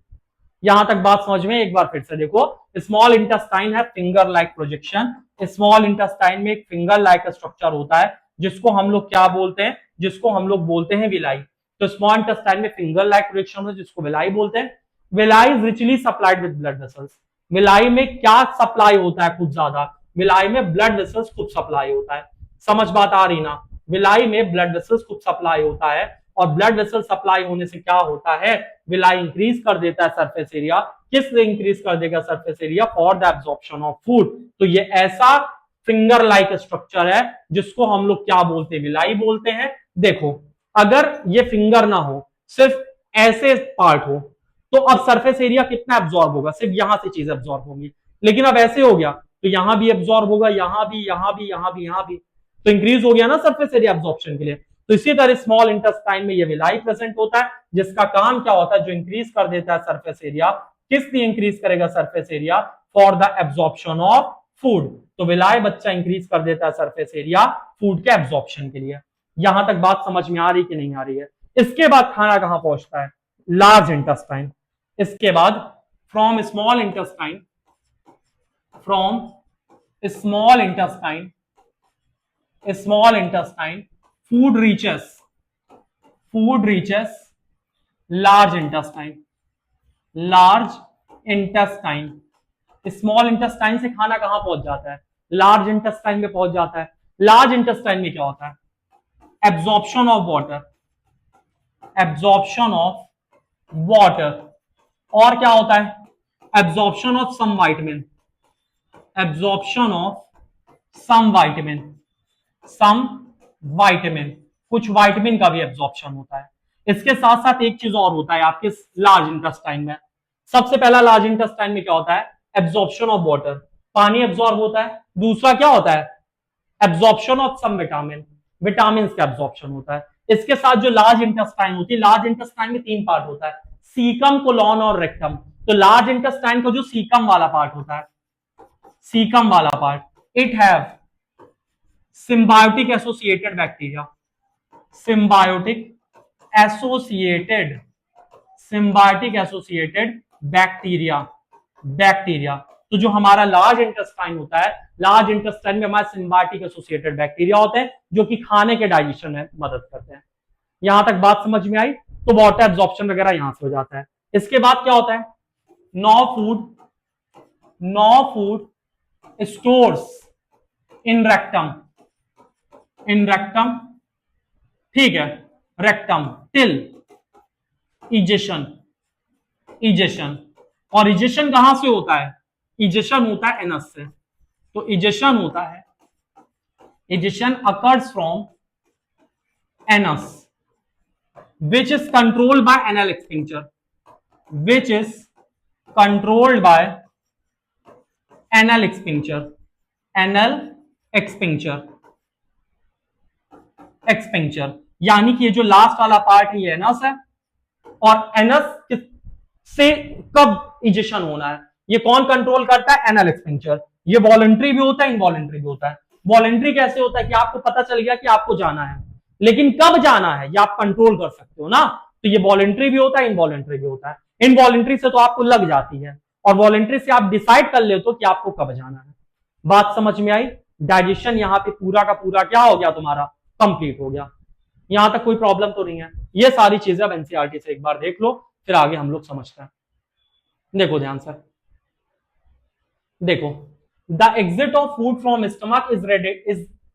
यहां तक बात समझ में? एक बार फिर से देखो। स्मॉल इंटेस्टाइन है finger like projection. Small intestine में एक फिंगर लाइक स्ट्रक्चर होता है, जिसको हम लोग क्या बोलते हैं? जिसको हम लोग बोलते हैं विलाई। तो स्मॉल इंटेस्टाइन में फिंगर लाइक प्रोजेक्शन है, जिसको विलाई बोलते हैं। Villi is richly supplied with blood vessels. Villi में क्या सप्लाई होता है खूब ज्यादा? विलाई में ब्लड वेसल्स खूब सप्लाई होता है। समझ बात आ रही ना? विलाई में ब्लड वेसल्स खूब सप्लाई होता है, और ब्लड वेसल सप्लाई होने से क्या होता है? विलाई इंक्रीज कर देता है सरफेस एरिया। किस लिए इंक्रीज कर देगा surface area? For the absorption of food. तो ये ऐसा फिंगर लाइक स्ट्रक्चर है जिसको हम लोग क्या बोलते हैं? विलाई बोलते हैं। देखो, अगर ये फिंगर ना हो, सिर्फ ऐसे पार्ट हो, तो अब सरफेस एरिया कितना एब्जॉर्ब होगा? सिर्फ यहां से चीज एब्जॉर्ब होगी। लेकिन अब ऐसे हो गया तो यहां भी एब्जॉर्ब होगा, यहां भी, यहां भी, यहां भी, यहां भी, तो इंक्रीज हो गया ना सरफेस एरिया एब्जॉर्प्शन के लिए। तो इसी तरह स्मॉल इंटेस्टाइन में ये विलाई प्रेजेंट होता है, जिसका काम क्या होता है? जो इंक्रीज कर देता है सरफेस एरिया। किस लिए इंक्रीज करेगा surface area? For the absorption of food. तो विलाय बच्चा इंक्रीज कर देता है सरफेस एरिया फूड के एब्जॉर्प्शन के लिए। यहां तक बात समझ में आ रही कि नहीं आ रही है? इसके बाद खाना कहां पहुंचता है? Large intestine. इसके बाद from small intestine, from small intestine, small intestine food reaches large intestine, large intestine. Small intestine से खाना कहां पहुंच जाता है? लार्ज इंटेस्टाइन में पहुंच जाता है। लार्ज इंटेस्टाइन में क्या होता है? Absorption of water, absorption of water. और क्या होता है? Absorption of some vitamin, absorption of some vitamin, some vitamin, कुछ वाइटामिन का भी एब्जॉर्प्शन होता है। इसके साथ साथ एक चीज और होता है आपके लार्ज इंटेस्टाइन में। सबसे पहला लार्ज इंटेस्टाइन में क्या होता है? एब्जॉर्प्शन ऑफ वाटर, पानी एब्जॉर्ब होता है। दूसरा क्या होता है? Absorption of some vitamin, vitamin का एब्जॉर्प्शन होता है। इसके साथ जो लार्ज इंटेस्टाइन होती है, लार्ज इंटेस्टाइन में तीन पार्ट होता है, सीकम, कोलोन और रेक्टम। तो लार्ज इंटेस्टाइन का जो सीकम वाला पार्ट होता है, सीकम वाला part, it have symbiotic associated bacteria, symbiotic associated, symbiotic associated bacteria, bacteria. तो जो हमारा लार्ज इंटेस्टाइन होता है, लार्ज इंटेस्टाइन में हमारे सिम्बायोटिक एसोसिएटेड बैक्टीरिया होते हैं जो कि खाने के डाइजेशन में मदद करते हैं। यहां तक बात समझ में आई? तो वाटर एब्जॉर्प्शन वगैरह यहां से हो जाता है। इसके बाद क्या होता है? No food stores in rectum, in rectum, ठीक है, रेक्टम टिल इजेशन, इजेशन। और इजेशन कहां से होता है? इजेशन होता है एनस से। तो इजेशन होता है, egestion occurs from anus, which is controlled by anal extincture, which is controlled by anal extincture, anal extincture, extincture। यानी कि ये जो लास्ट वाला पार्ट है ये एनस है, और एनस से कब इजेक्शन होना है ये कौन कंट्रोल करता है? Anal expenditure. ये वॉलंटरी भी होता है, इनवॉलंटरी भी होता है। वॉलंटरी कैसे होता है कि आपको पता चल गया कि आपको जाना है, लेकिन कब जाना है ये आप कंट्रोल कर सकते हो ना। तो ये वॉलंटरी भी होता है, इनवॉलंटरी भी होता है। इनवॉलंटरी से तो आपको लग जाती है, और वॉलंटरी से आप डिसाइड कर लेते हो कि आपको कब जाना है। बात समझ में आई? डाइजेशन यहाँ पे पूरा का पूरा क्या हो गया तुम्हारा? कंप्लीट हो गया। यहां तक कोई प्रॉब्लम तो नहीं है? ये सारी चीजें अब एनसीईआरटी से एक बार देख लो, फिर आगे हम लोग समझते हैं। देखो ध्यान से, देखो, the exit of food from stomach is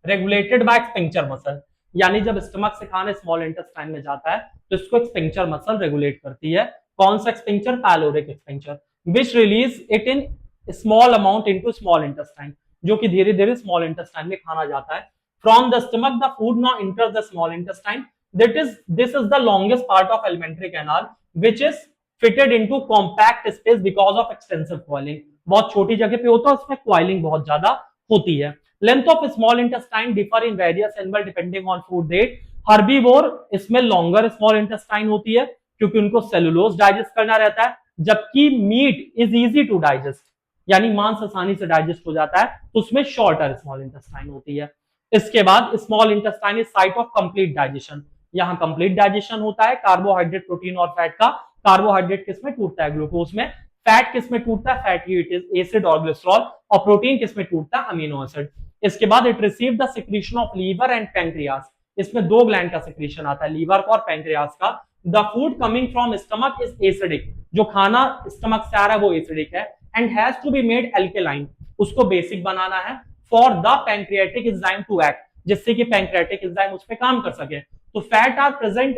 regulated by sphincter muscle. यानी जब स्टमक से खाना स्मॉल इंटेस्टाइन में जाता है तो इसको स्फिंक्टर मसल रेगुलेट करती है। कौन सा sphincter? Pyloric sphincter, which release it in small amount into small intestine, जो कि धीरे धीरे स्मॉल इंटेस्टाइन में खाना जाता है। From the stomach the food now enters the small intestine, this is the longest part of alimentary canal which is fitted into compact space because of extensive coiling। बहुत छोटी जगह पे होता है, उसमें coiling बहुत ज्यादा होती है। Length of small intestine differ in various animal depending on food rate. Herbivore इसमें लॉन्गर स्मॉल इंटेस्टाइन होती है क्योंकि उनको सेलुलोज डाइजेस्ट करना रहता है, जबकि meat is easy to digest, यानी मांस आसानी से डाइजेस्ट हो जाता है, तो उसमें शॉर्टर स्मॉल इंटेस्टाइन होती है। इसके बाद small intestine is site of complete digestion. यहाँ कंप्लीट डाइजेशन होता है कार्बोहाइड्रेट, प्रोटीन और फैट का। कार्बोहाइड्रेट किसमें टूटता है? ग्लूकोज में। फैट किसमें टूटता है? फैटी एसिड और ग्लिसरॉल। और प्रोटीन किसमें टूटता है? Amino acid. इसके बाद it receive the secretion of liver and pancreas. इसमें दो ग्लैंड का सिक्रीशन आता है, लीवर का और पैंक्रियास का। The food coming from stomach is acidic. जो खाना स्टमक से आ रहा है वो एसिडिक है। And has to be made alkaline, उसको बेसिक बनाना है for the pancreatic enzyme to act, जिससे कि पैंक्रियाटिक एंजाइम उस पर काम कर सके। तो fat are present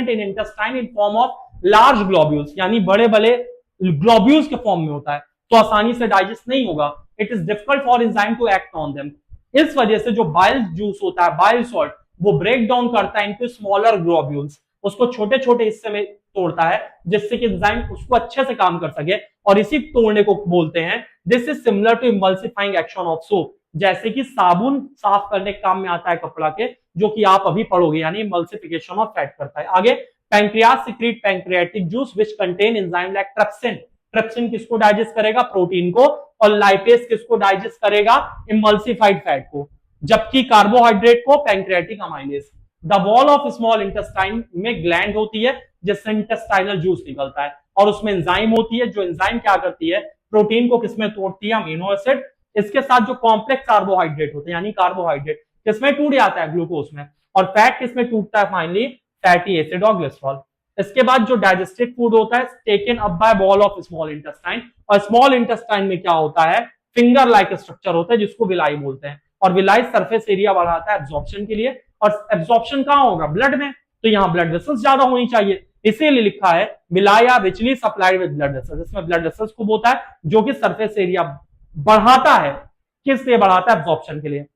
in intestine in form of large globules, यानी बड़े बड़े ग्लोब्यूल्स के फॉर्म में होता है, तो आसानी से डाइजेस्ट नहीं होगा। It is difficult for enzyme to act on them. इस वजह से जो बाइल जूस होता है, बाइल सॉल्ट, वो ब्रेक डाउन करता है इनटू स्मॉलर ग्लोब्यूल्स, उसको छोटे छोटे हिस्से में तोड़ता है, जिससे कि एंजाइम उसको अच्छे से काम कर सके, और इसी तोड़ने को बोलते हैं, this is similar to emulsifying action of soap, जैसे कि साबुन साफ करने के काम में आता है कपड़ा के, जो कि आप अभी पढ़ोगे, यानी इमल्सिफिकेशन ऑफ फैट करता है। आगे, pancreas secrete pancreatic juice which contain enzyme like trypsin, trypsin किसको डाइजेस्ट करेगा, प्रोटीन को, और लाइपेज किसको डाइजेस्ट करेगा, इमल्सिफाइड फैट को, जबकि कार्बोहाइड्रेट को pancreatic amylase. The wall of small intestine में ग्लैंड होती है जिससे इंटेस्टाइनल जूस निकलता है, और उसमें एंजाइम होती है, जो एंजाइम क्या करती है, प्रोटीन को किसमें तोड़ती है, अमीनो एसिड, इसके साथ जो कॉम्प्लेक्स कार्बोहाइड्रेट होते हैं, यानी कार्बोहाइड्रेट किसमें टूट जाता है, ग्लूकोज में, और फैट किसमें टूटता है, फाइनली फैटी एसिड और ग्लिसरॉल। इसके बाद जो डाइजेस्टिव फूड होता है taken up by wall of small intestine, और स्मॉल इंटेस्टाइन में क्या होता है, फिंगर लाइक स्ट्रक्चर होता है जिसको विलाई बोलते हैं, और विलाई सरफेस एरिया बढ़ाता है एब्जॉर्प्शन के लिए, और एब्जॉर्प्शन कहां होगा, ब्लड में, तो यहाँ ब्लड वेसल्स ज्यादा होनी चाहिए, इसीलिए लिखा है villi are richly supplied with blood vessels, इसमें ब्लड वेसल्स को होता है जो कि सरफेस एरिया बढ़ाता है, किस लिए बढ़ाता है, एब्जॉर्प्शन के लिए।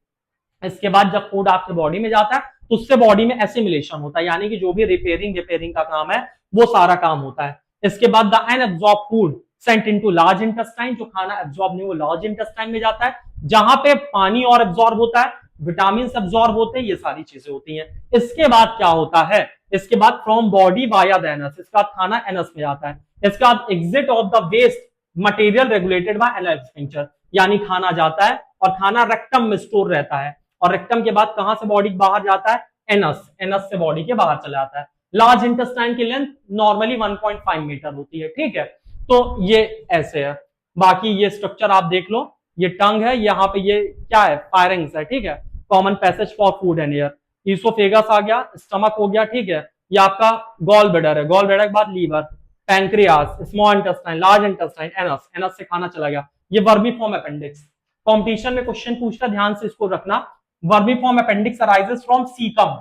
इसके बाद जब फूड आपके बॉडी में जाता है तो उससे बॉडी में एसिमिलेशन होता है, यानी कि जो भी रिपेयरिंग का काम है वो सारा काम होता है। इसके बाद the unabsorb food sent into large intestine, जो खाना एब्सॉर्ब नहीं वो लार्ज इंटेस्टाइन में जाता है, जहां पे पानी और एब्सॉर्ब होता है, विटामिन एब्सॉर्ब होते हैं, ये सारी चीजें होती हैं। इसके बाद क्या होता है, इसके बाद from body via the anus, इसके बाद खाना एनस में जाता है। इसके बाद exit of the waste material regulated by anal sphincter, यानी खाना जाता है और खाना रेक्टम में स्टोर रहता है, और रेक्टम के बाद कहां से बॉडी बाहर जाता है, एनस, एनस से बॉडी के बाहर चला जाता है। लार्ज इंटेस्टाइन की लेंथ नॉर्मली 1.5 मीटर होती है, ठीक है, तो ये ऐसे है। बाकी ये स्ट्रक्चर आप देख लो, ये टंग है, यहाँ पे ये क्या है, फायरिंग्स है, ठीक है, common passage for food and air. Oesophagus आ गया, स्टमक हो गया, ठीक है, ये आपका गॉल ब्लैडर है, गॉल ब्लैडर के बाद liver, pancreas, small intestine, large intestine, anus, anus से खाना चला गया, ये वर्मीफॉर्म अपेंडिक्स। कॉम्पिटिशन में क्वेश्चन पूछता, ध्यान से इसको रखना, vermiform appendix arises from caecum,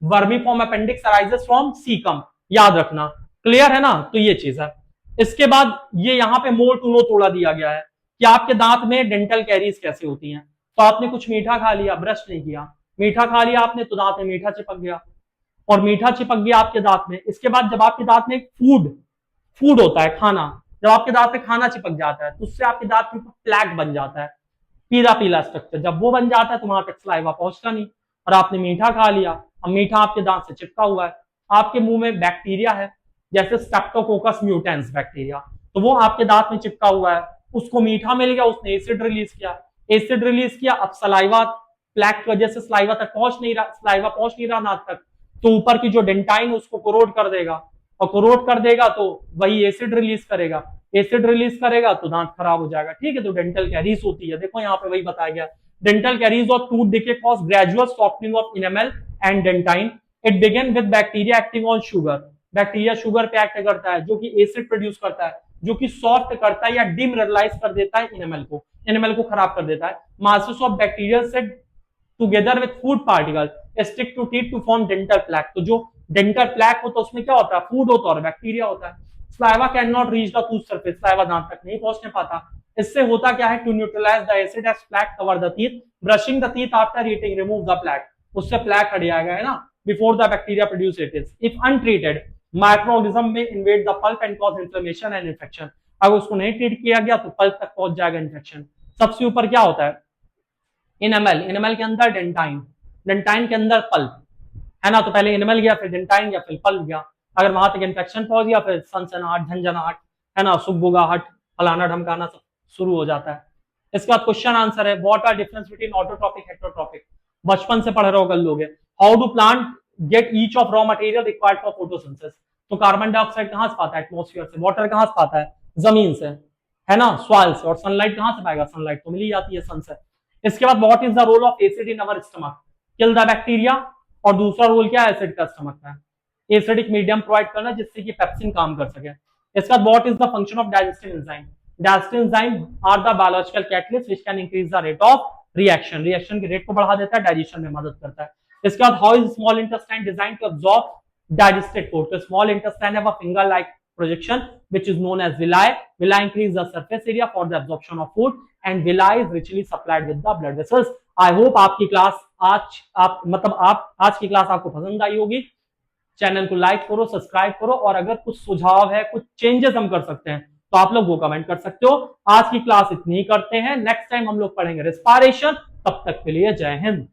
vermiform appendix arises from caecum, याद रखना, क्लियर है ना, तो ये चीज है। इसके बाद ये यहाँ पे मोल टू नो तोड़ा दिया गया है कि आपके दांत में डेंटल कैरीज कैसे होती हैं, तो आपने कुछ मीठा खा लिया, ब्रश नहीं किया, मीठा खा लिया आपने तो दांत में मीठा चिपक गया, और मीठा चिपक गया आपके दांत में। इसके बाद जब आपके दांत में फूड होता है, खाना, जब आपके दांत में खाना चिपक जाता है तो उससे आपके दांत के ऊपर प्लैक बन जाता है, पीला पीला स्ट्रक्चर, जब वो बन जाता है तो वहां तक सलाइवा पहुंचता नहीं, और आपने मीठा खा लिया, अब मीठा आपके दांत से चिपका हुआ है, आपके मुंह में बैक्टीरिया है जैसे स्ट्रेप्टोकोकस म्यूटेंस बैक्टीरिया, तो वो आपके दांत में चिपका हुआ है, उसको मीठा मिल गया, उसने एसिड रिलीज किया, अब सलाइवा प्लैक की वजह से सलाइवा पहुंच नहीं रहा नाक तक, तो ऊपर की जो डेंटाइन उसको कोरोड कर देगा, और कोरोड कर देगा तो वही एसिड रिलीज करेगा तो दांत खराब हो जाएगा, ठीक है, तो डेंटल कैरीज होती है। देखो यहाँ पे वही बताया गया, डेंटल कैरीज और tooth decay cause gradual softening of enamel and dentine, it begin with bacteria acting on sugar, bacteria sugar पे एक्ट करता है जो कि एसिड प्रोड्यूस करता है, जो कि सॉफ्ट करता है या डिमिनरलाइज कर देता है इनेमल को खराब कर देता है। Masses of bacteria set together with food particle stick to teeth to form dental plaque, तो जो डेंटल प्लैक होता है उसमें क्या होता है, फूड होता है और बैक्टीरिया होता है। Saliva can not reach the tooth surface, saliva दांत तक नहीं पहुंचने पाता। इससे होता क्या है, to neutralise the acid as plaque cover the teeth, brushing the teeth after eating remove the plaque, उससे प्लैक हट जाएगा, है ना, before the bacteria produce it is. If untreated microorganism may invade the pulp and cause inflammation and infection, अगर उसको नहीं treat किया गया तो पल्प तक पहुंच जाएगा इन्फेक्शन। सबसे ऊपर क्या होता है, इनेमल के अंदर डेंटाइन के अंदर पल्प, है ना, तो पहले इनेमल गया, फिर डेंटाइन गया, फिर पल्प गया, अगर वहां तक इन्फेक्शन पहुंच गया फिर सनसनाहट, झंझनाहट, है ना, सुगबुगाहट, फलाना ढमकाना सब शुरू हो जाता है। इसके बाद क्वेश्चन आंसर है, what are difference between autotrophic heterotrophic, बचपन से पढ़ रहे हो कर लोगे। How do plant get each of raw material required for photosynthesis, तो कार्बन डाइऑक्साइड कहां से पाता है, एटमॉस्फेयर से, वाटर कहां से पाता है, जमीन से, है ना, सॉइल से, और सनलाइट कहां से पाएगा, सनलाइट तो मिल जाती है सन से। इसके बाद what is the role of acid in our stomach, kill the bacteria, और दूसरा रोल क्या है एसिड का स्टमक में, एसिडिक मीडियम प्रोवाइड करना जिससे कि पेप्सिन काम कर सके। इसका what is the function of digestive enzyme? Digestive enzyme are the biological catalyst which can increase the rate of reaction, reaction के रेट को बढ़ा देता है, डाइजेशन में मदद करता है। इसके बाद how is small intestine design to absorb digested food? तो small intestine have a finger like projection which is known as villi. Villi increase the surface area for the absorption of food and villi is richly supplied with the blood vessels. I hope आपकी class आज की class आपको पसंद आई होगी। Channel को like करो, subscribe करो, और अगर कुछ सुझाव है, कुछ चेंजेस हम कर सकते हैं तो आप लोग वो कमेंट कर सकते हो। आज की क्लास इतनी ही करते हैं, नेक्स्ट टाइम हम लोग पढ़ेंगे रेस्पिरेशन। तब तक के लिए जय हिंद।